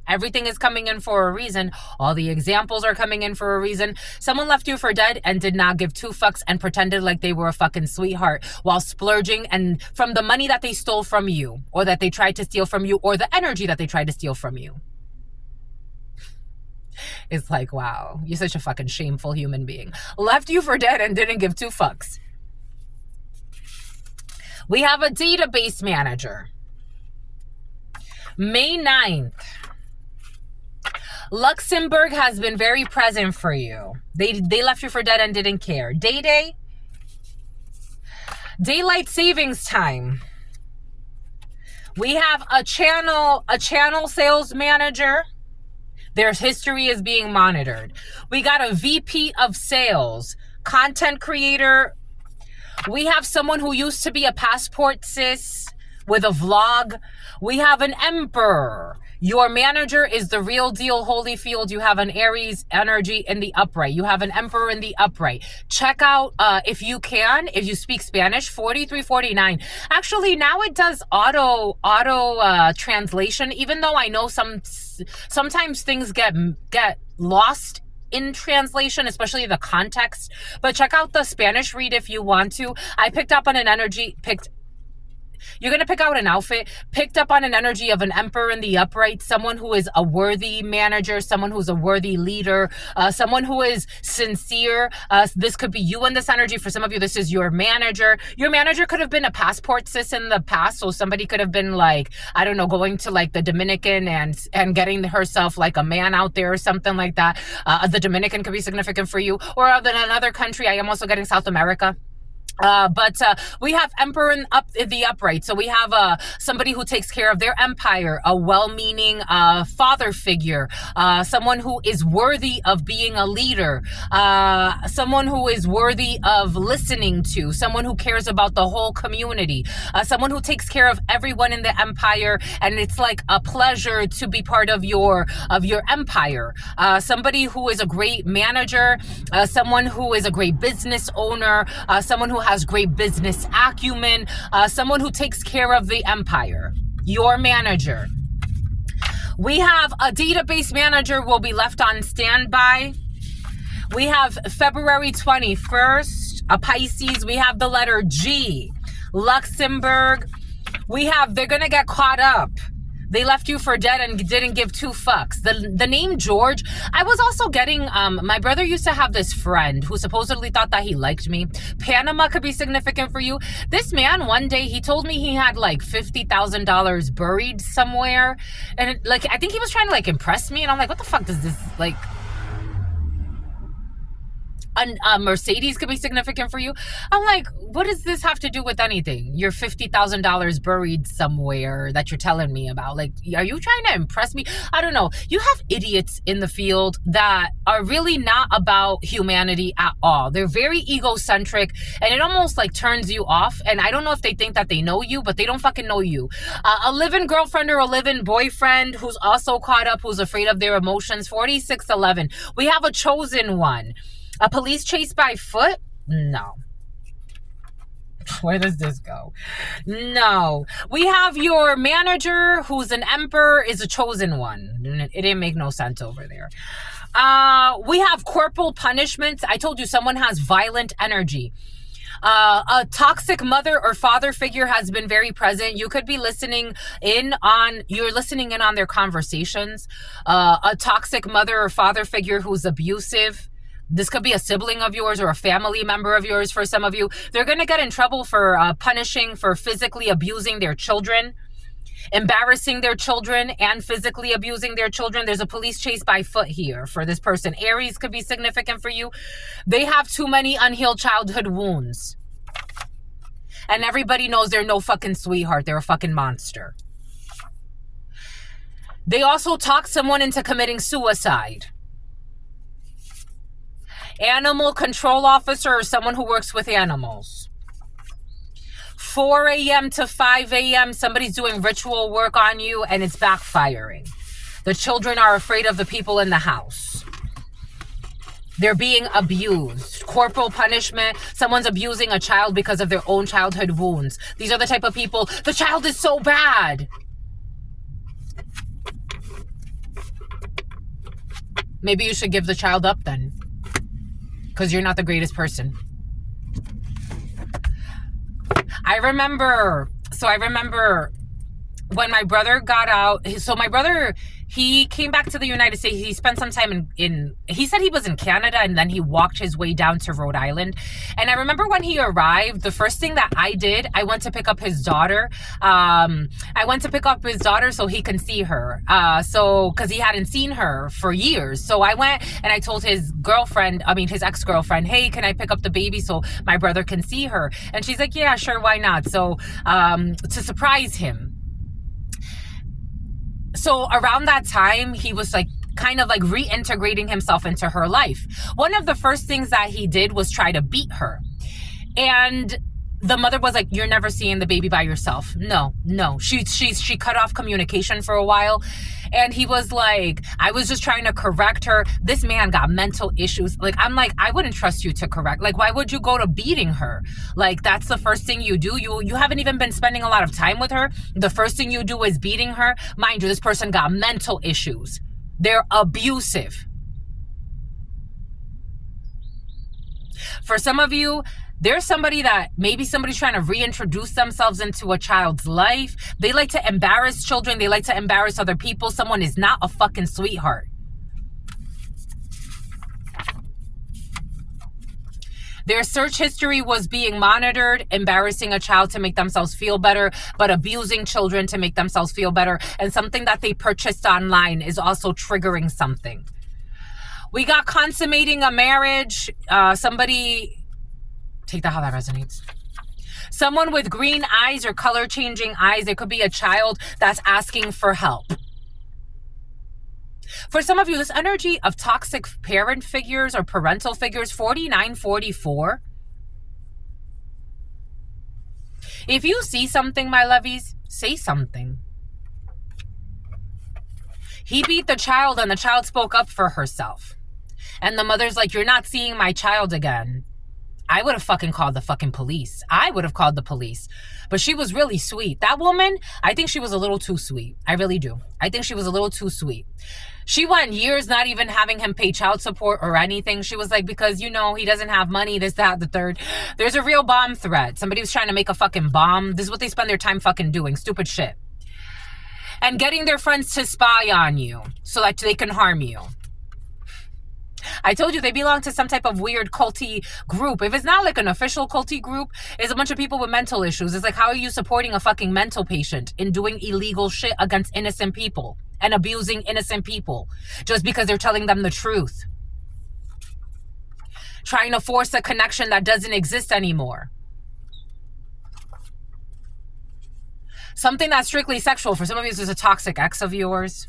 Everything is coming in for a reason. All the examples are coming in for a reason. Someone left you for dead and did not give two fucks and pretended like they were a fucking sweetheart while splurging and from the money that they stole from you or that they tried to steal from you or the energy that they tried to steal from you. It's like, wow, you're such a fucking shameful human being. Left you for dead and didn't give two fucks. We have a database manager. May 9th. Luxembourg has been very present for you. They left you for dead and didn't care. Day. Daylight savings time. We have a channel sales manager. Their history is being monitored. We got a VP of sales, content creator. We have someone who used to be a passport sis with a vlog. We have an emperor. Your manager is the real deal, Holyfield. You have an Aries energy in the upright. You have an emperor in the upright. Check out, if you can, if you speak Spanish, 4349. Actually, now it does auto translation, even though I know sometimes things get lost in translation, especially the context. But check out the Spanish read if you want to. I picked up on an energy, you're going to pick out an outfit picked up on an energy of an emperor in the upright, someone who is a worthy manager, someone who's a worthy leader, someone who is sincere. This could be you in this energy. For some of you, this is your manager. Your manager could have been a passport sis in the past. So somebody could have been like, I don't know, going to like the Dominican and getting herself like a man out there or something like that. The Dominican could be significant for you, or in another country. I am also getting South America. But we have emperor in the upright. So we have somebody who takes care of their empire, a well-meaning father figure, someone who is worthy of being a leader, someone who is worthy of listening to, someone who cares about the whole community, someone who takes care of everyone in the empire, and it's like a pleasure to be part of your empire. Somebody who is a great manager, someone who is a great business owner, someone who has great business acumen, someone who takes care of the empire, your manager. We have a database manager will be left on standby. We have February 21st, a Pisces. We have the letter G, Luxembourg. We have, they're going to get caught up. They left you for dead and didn't give two fucks. The name George, I was also getting, my brother used to have this friend who supposedly thought that he liked me. Panama could be significant for you. This man, one day, he told me he had like $50,000 buried somewhere. And like, I think he was trying to like impress me. And I'm like, what the fuck does this, like... A Mercedes could be significant for you. I'm like, what does this have to do with anything? You're $50,000 buried somewhere that you're telling me about. Like, are you trying to impress me? I don't know. You have idiots in the field that are really not about humanity at all. They're very egocentric, and it almost like turns you off. And I don't know if they think that they know you, but they don't fucking know you. A live-in girlfriend or a live-in boyfriend who's also caught up, who's afraid of their emotions. 4611. We have a chosen one. A police chase by foot? No. Where does this go? No. We have your manager, who's an emperor, is a chosen one. It didn't make no sense over there. We have corporal punishments. I told you someone has violent energy. A toxic mother or father figure has been very present. You could be listening in on their conversations. A toxic mother or father figure who's abusive. This could be a sibling of yours or a family member of yours for some of you. They're going to get in trouble for punishing, for physically abusing their children, embarrassing their children, and physically abusing their children. There's a police chase by foot here for this person. Aries could be significant for you. They have too many unhealed childhood wounds. And everybody knows they're no fucking sweetheart. They're a fucking monster. They also talk someone into committing suicide. Animal control officer or someone who works with animals. 4 a.m. to 5 a.m. somebody's doing ritual work on you and it's backfiring. The children are afraid of the people in the house. They're being abused. Corporal punishment. Someone's abusing a child because of their own childhood wounds. These are the type of people. The child is so bad. Maybe you should give the child up then. Because you're not the greatest person. I remember when my brother got out. So my brother, he came back to the United States. He spent some time he said he was in Canada, and then he walked his way down to Rhode Island. And I remember when he arrived, the first thing that I did, I went to pick up his daughter. So he can see her. Because he hadn't seen her for years. So I went and I told his ex-girlfriend, hey, can I pick up the baby so my brother can see her? And she's like, yeah, sure, why not? So to surprise him. So around that time, he was like kind of like reintegrating himself into her life. One of the first things that he did was try to beat her. And the mother was like, you're never seeing the baby by yourself. No. She cut off communication for a while. And he was like, I was just trying to correct her. This man got mental issues. Like, I'm like, I wouldn't trust you to correct. Like, why would you go to beating her? Like, that's the first thing you do. You haven't even been spending a lot of time with her. The first thing you do is beating her. Mind you, this person got mental issues. They're abusive. For some of you, there's somebody that maybe somebody's trying to reintroduce themselves into a child's life. They like to embarrass children. They like to embarrass other people. Someone is not a fucking sweetheart. Their search history was being monitored, embarrassing a child to make themselves feel better, but abusing children to make themselves feel better. And something that they purchased online is also triggering something. We got consummating a marriage. Somebody, take that how that resonates. Someone with green eyes or color changing eyes. It could be a child that's asking for help. For some of you, this energy of toxic parent figures or parental figures, 4944. If you see something, my lovies, say something. He beat the child and the child spoke up for herself. And the mother's like, you're not seeing my child again. I would have fucking called the fucking police. I would have called the police. But she was really sweet. That woman, I think she was a little too sweet. I really do. I think she was a little too sweet. She went years not even having him pay child support or anything. She was like, because, you know, he doesn't have money, this, that, the third. There's a real bomb threat. Somebody was trying to make a fucking bomb. This is what they spend their time fucking doing. Stupid shit. And getting their friends to spy on you so that they can harm you. I told you they belong to some type of weird culty group. If it's not like an official culty group, it's a bunch of people with mental issues. It's like, how are you supporting a fucking mental patient in doing illegal shit against innocent people and abusing innocent people just because they're telling them the truth? Trying to force a connection that doesn't exist anymore. Something that's strictly sexual. For some of you, there's a toxic ex of yours.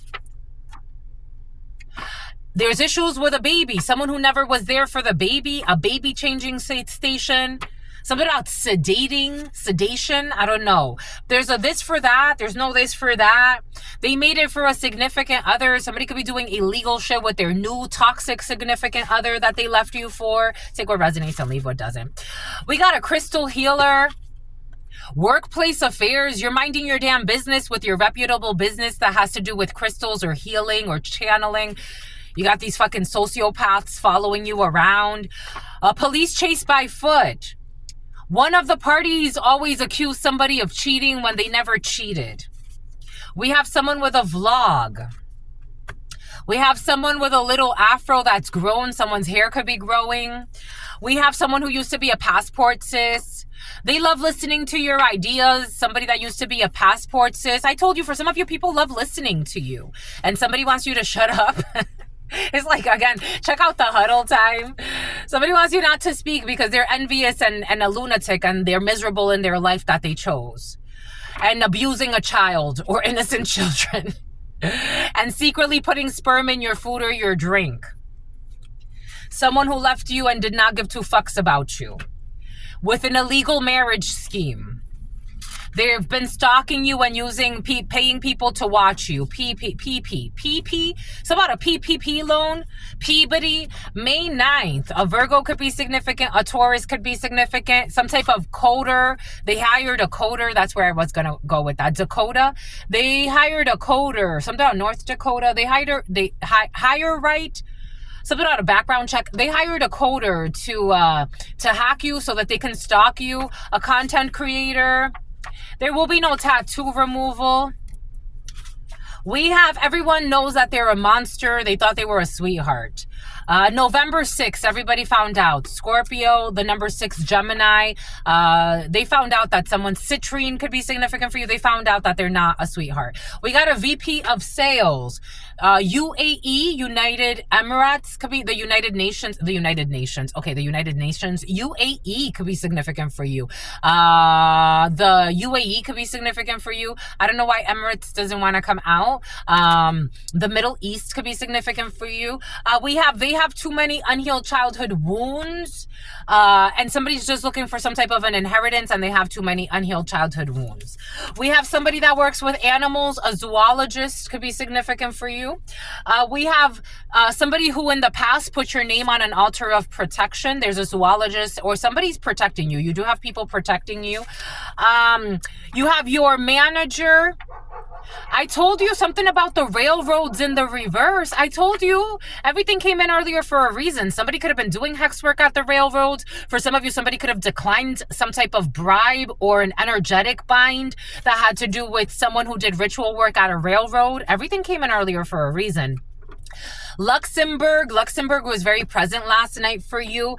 There's issues with a baby. Someone who never was there for the baby. A baby changing station. Something about sedation. I don't know. There's a this for that. There's no this for that. They made it for a significant other. Somebody could be doing illegal shit with their new toxic significant other that they left you for. Take what resonates and leave what doesn't. We got a crystal healer. Workplace affairs. You're minding your damn business with your reputable business that has to do with crystals or healing or channeling. You got these fucking sociopaths following you around. A police chase by foot. One of the parties always accused somebody of cheating when they never cheated. We have someone with a vlog. We have someone with a little afro that's grown. Someone's hair could be growing. We have someone who used to be a passport sis. They love listening to your ideas. Somebody that used to be a passport sis. I told you, for some of you, people love listening to you. And somebody wants you to shut up. It's like, again, check out the huddle time. Somebody wants you not to speak because they're envious and a lunatic and they're miserable in their life that they chose. And abusing a child or innocent children. And secretly putting sperm in your food or your drink. Someone who left you and did not give two fucks about you. With an illegal marriage scheme. They've been stalking you and using paying people to watch you. PP. So about a PPP loan. Peabody. May 9th. A Virgo could be significant. A Taurus could be significant. Some type of coder. They hired a coder. That's where I was going to go with that. Dakota. They hired a coder. Something out North Dakota. They hire right. Something about a background check. They hired a coder to hack you so that they can stalk you. A content creator. There will be no tattoo removal. We have, everyone knows that they're a monster. They thought they were a sweetheart. November 6th, everybody found out. Scorpio, the number 6, Gemini. They found out that someone's citrine could be significant for you. They found out that they're not a sweetheart. We got a VP of sales. UAE, United Emirates, could be the United Nations. Okay, the United Nations. UAE could be significant for you. The UAE could be significant for you. I don't know why Emirates doesn't want to come out. The Middle East could be significant for you. They have too many unhealed childhood wounds. And somebody's just looking for some type of an inheritance and they have too many unhealed childhood wounds. We have somebody that works with animals. A zoologist could be significant for you. We have somebody who in the past put your name on an altar of protection. There's a zoologist or somebody's protecting you. You do have people protecting you. You have your manager. I told you something about the railroads in the reverse. I told you everything came in earlier for a reason. Somebody could have been doing hex work at the railroads. For some of you, somebody could have declined some type of bribe or an energetic bind that had to do with someone who did ritual work at a railroad. Everything came in earlier for a reason. Luxembourg was very present last night for you.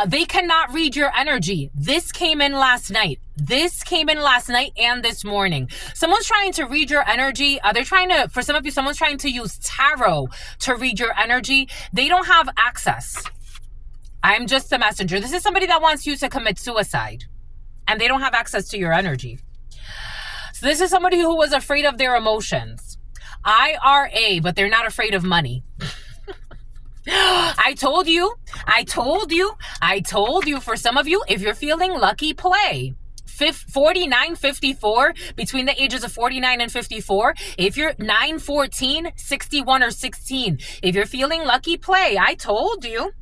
They cannot read your energy. This came in last night. This came in last night and this morning. Someone's trying to read your energy. For some of you, someone's trying to use tarot to read your energy. They don't have access. I'm just the messenger. This is somebody that wants you to commit suicide, and they don't have access to your energy. So this is somebody who was afraid of their emotions. IRA, but they're not afraid of money. I told you. For some of you, if you're feeling lucky, play. 49, 54, between the ages of 49 and 54. If you're 9, 14, 61, or 16, if you're feeling lucky, play. I told you.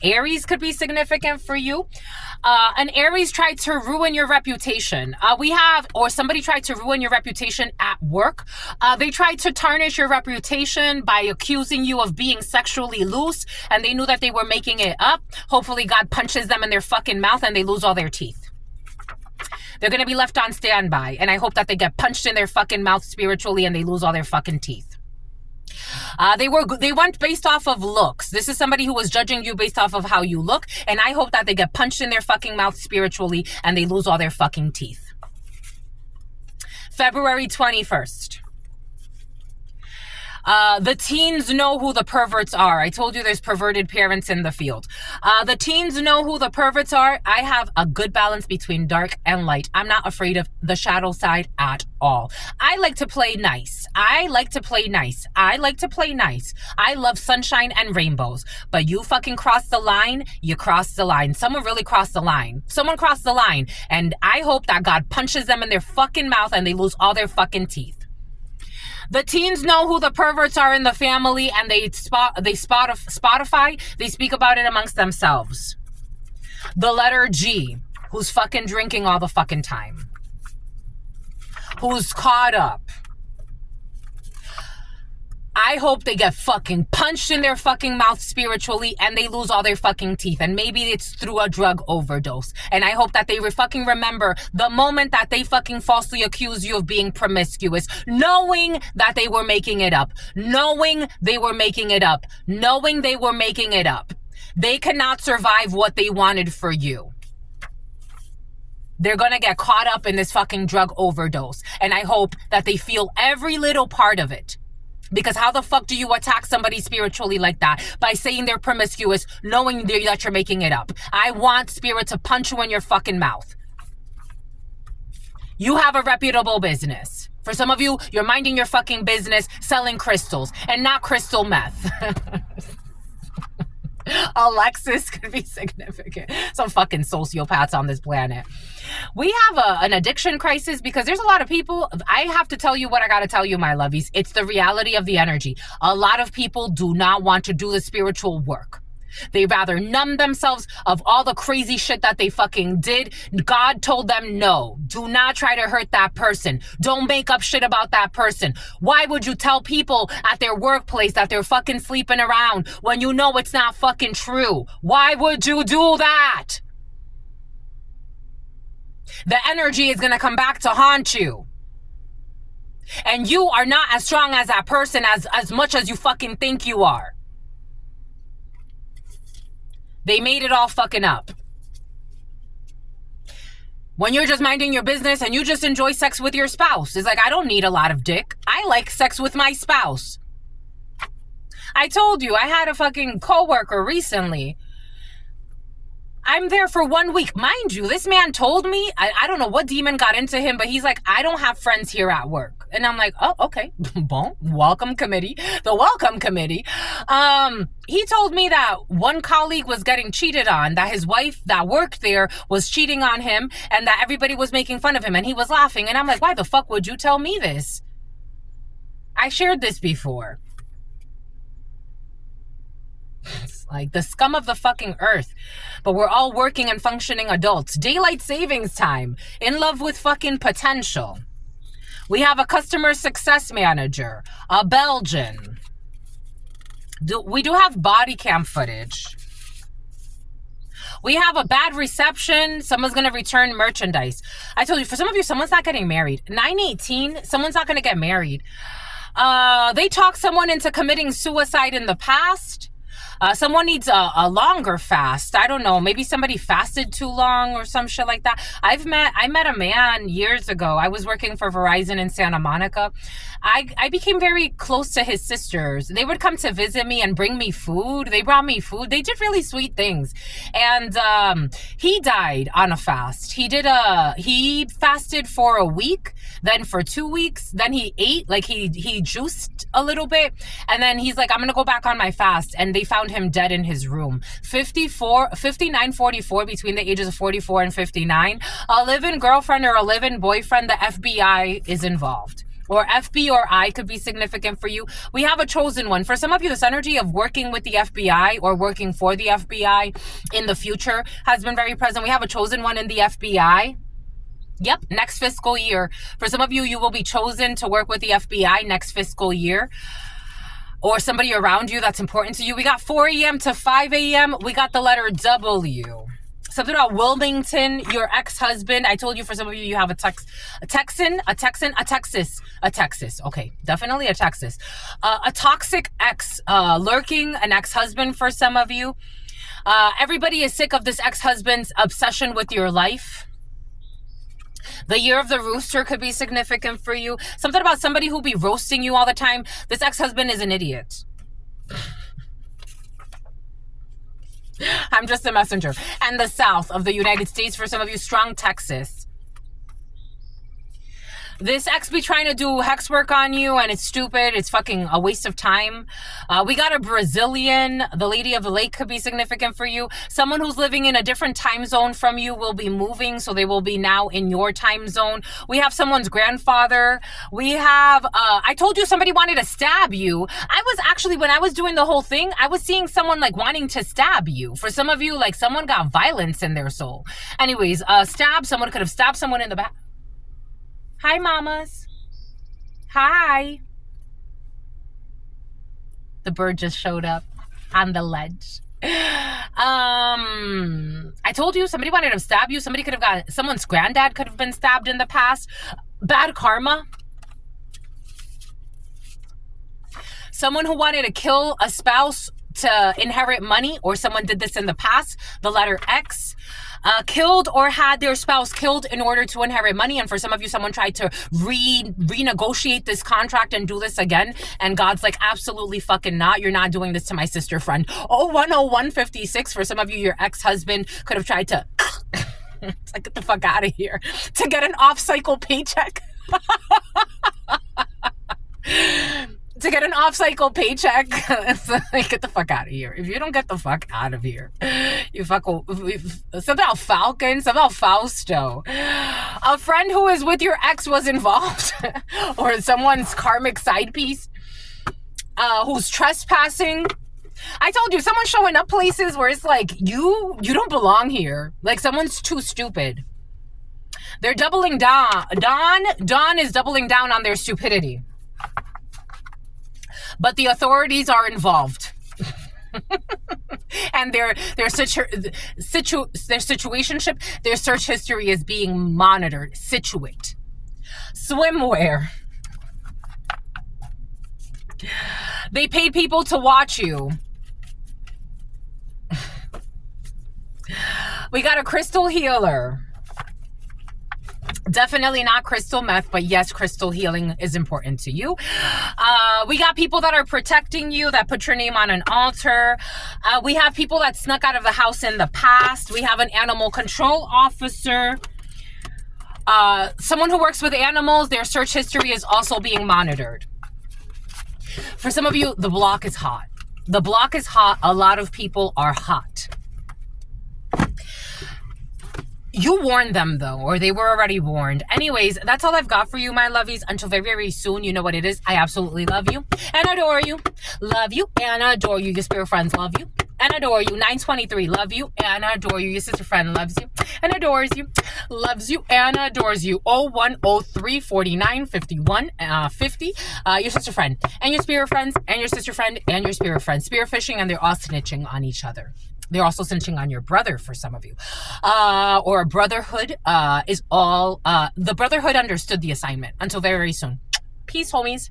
Aries could be significant for you. An Aries tried to ruin your reputation. Or somebody tried to ruin your reputation at work. They tried to tarnish your reputation by accusing you of being sexually loose, and they knew that they were making it up. Hopefully God punches them in their fucking mouth and they lose all their teeth. They're going to be left on standby, and I hope that they get punched in their fucking mouth spiritually and they lose all their fucking teeth. They went based off of looks. This is somebody who was judging you based off of how you look, and I hope that they get punched in their fucking mouth spiritually and they lose all their fucking teeth. February 21st. The teens know who the perverts are. I told you there's perverted parents in the field. The teens know who the perverts are. I have a good balance between dark and light. I'm not afraid of the shadow side at all. I like to play nice. I love sunshine and rainbows. But you fucking crossed the line. You crossed the line. Someone really crossed the line. Someone crossed the line. And I hope that God punches them in their fucking mouth and they lose all their fucking teeth. The teens know who the perverts are in the family, and they Spotify. They speak about it amongst themselves. The letter G, who's fucking drinking all the fucking time, who's caught up. I hope they get fucking punched in their fucking mouth spiritually and they lose all their fucking teeth. And maybe it's through a drug overdose. And I hope that they fucking remember the moment that they fucking falsely accused you of being promiscuous, knowing that they were making it up. They cannot survive what they wanted for you. They're gonna get caught up in this fucking drug overdose. And I hope that they feel every little part of it. Because how the fuck do you attack somebody spiritually like that? By saying they're promiscuous, knowing that you're making it up. I want spirit to punch you in your fucking mouth. You have a reputable business. For some of you, you're minding your fucking business selling crystals and not crystal meth. Alexis could be significant. Some fucking sociopaths on this planet. We have an addiction crisis because there's a lot of people. I have to tell you what I got to tell you, my lovies. It's the reality of the energy. A lot of people do not want to do the spiritual work. They rather numb themselves of all the crazy shit that they fucking did. God told them no. Do not try to hurt that person. Don't make up shit about that person. Why would you tell people at their workplace that they're fucking sleeping around when you know it's not fucking true? Why would you do that? The energy is gonna come back to haunt you. And you are not as strong as that person as much as you fucking think you are. They made it all fucking up. When you're just minding your business and you just enjoy sex with your spouse. It's like, I don't need a lot of dick. I like sex with my spouse. I told you, I had a fucking coworker recently. I'm there for 1 week. Mind you, this man told me, I don't know what demon got into him, but he's like, I don't have friends here at work. And I'm like, oh, okay. Bon, welcome committee. The welcome committee. He told me that one colleague was getting cheated on, that his wife that worked there was cheating on him, and that everybody was making fun of him, and he was laughing. And I'm like, why the fuck would you tell me this? I shared this before. It's like the scum of the fucking earth. But we're all working and functioning adults. Daylight savings time. In love with fucking potential. We have a customer success manager, a Belgian. We do have body cam footage. We have a bad reception. Someone's going to return merchandise. I told you, for some of you, someone's not getting married. 918, someone's not going to get married. They talked someone into committing suicide in the past. Someone needs a longer fast. I don't know. Maybe somebody fasted too long or some shit like that. I met a man years ago. I was working for Verizon in Santa Monica. I became very close to his sisters. They would come to visit me and bring me food. They brought me food. They did really sweet things. And he died on a fast. He fasted for a week, then for 2 weeks, then he ate, like he juiced a little bit, and then he's like, I'm gonna go back on my fast. And they found him dead in his room. 59, 44, between the ages of 44 and 59. A live-in girlfriend or a live-in boyfriend, the FBI is involved. Or FB or I could be significant for you. We have a chosen one. For some of you, this energy of working with the FBI or working for the FBI in the future has been very present. We have a chosen one in the FBI. Yep, next fiscal year. For some of you, you will be chosen to work with the FBI next fiscal year. Or somebody around you that's important to you. We got 4 a.m. to 5 a.m. We got the letter W. Something about Wilmington, your ex-husband. I told you, for some of you, you have a Texas. Okay, definitely a Texas. A toxic ex lurking, an ex-husband for some of you. Everybody is sick of this ex-husband's obsession with your life. The year of the rooster could be significant for you. Something about somebody who'll be roasting you all the time. This ex-husband is an idiot. I'm just a messenger. And the south of the United States, for some of you, strong Texas. This ex be trying to do hex work on you, and it's stupid. It's fucking a waste of time. We got a Brazilian. The lady of the lake could be significant for you. Someone who's living in a different time zone from you will be moving, so they will be now in your time zone. We have someone's grandfather. We have, I told you somebody wanted to stab you. I was actually, when I was doing the whole thing, I was seeing someone like wanting to stab you. For some of you, like someone got violence in their soul. Anyways, stab, someone could have stabbed someone in the back. Hi, mamas. Hi. The bird just showed up on the ledge. I told you somebody wanted to stab you. Somebody could have got, someone's granddad could have been stabbed in the past. Bad karma. Someone who wanted to kill a spouse to inherit money, or someone did this in the past. The letter X. Killed or had their spouse killed in order to inherit money. And for some of you, someone tried to renegotiate this contract and do this again. And God's like, absolutely fucking not. You're not doing this to my sister friend. 010156. For some of you, your ex-husband could have tried to it's like, get the fuck out of here, to get an off-cycle paycheck. To get an off-cycle paycheck. It's like, get the fuck out of here. If you don't get the fuck out of here, you fuck. Somehow Falcon, somehow Fausto. A friend who is with your ex was involved. Or someone's karmic side piece. Who's trespassing. I told you, someone's showing up places where it's like, you don't belong here. Like, someone's too stupid. They're doubling down. Dawn is doubling down on their stupidity. But the authorities are involved. And their situationship, their search history is being monitored. Situate. Swimwear. They paid people to watch you. We got a crystal healer. Definitely not crystal meth, but yes, crystal healing is important to you. We got people that are protecting you, that put your name on an altar. We have people that snuck out of the house in the past. We have an animal control officer. Someone who works with animals, their search history is also being monitored. For some of you, the block is hot. The block is hot. A lot of people are hot. You warned them, though, or they were already warned. Anyways, that's all I've got for you, my lovies. Until very, very soon, you know what it is. I absolutely love you and adore you. Love you and adore you. Your spirit friends love you and adore you. 923, love you and adore you. Your sister friend loves you and adores you. Loves you and adores you. 0103 49 51 50. Your sister friend and your spirit friends and your sister friend and your spirit friends. Spirit fishing, and they're all snitching on each other. They're also snitching on your brother for some of you. Or a brotherhood is all... the brotherhood understood the assignment. Until very, very soon. Peace, homies.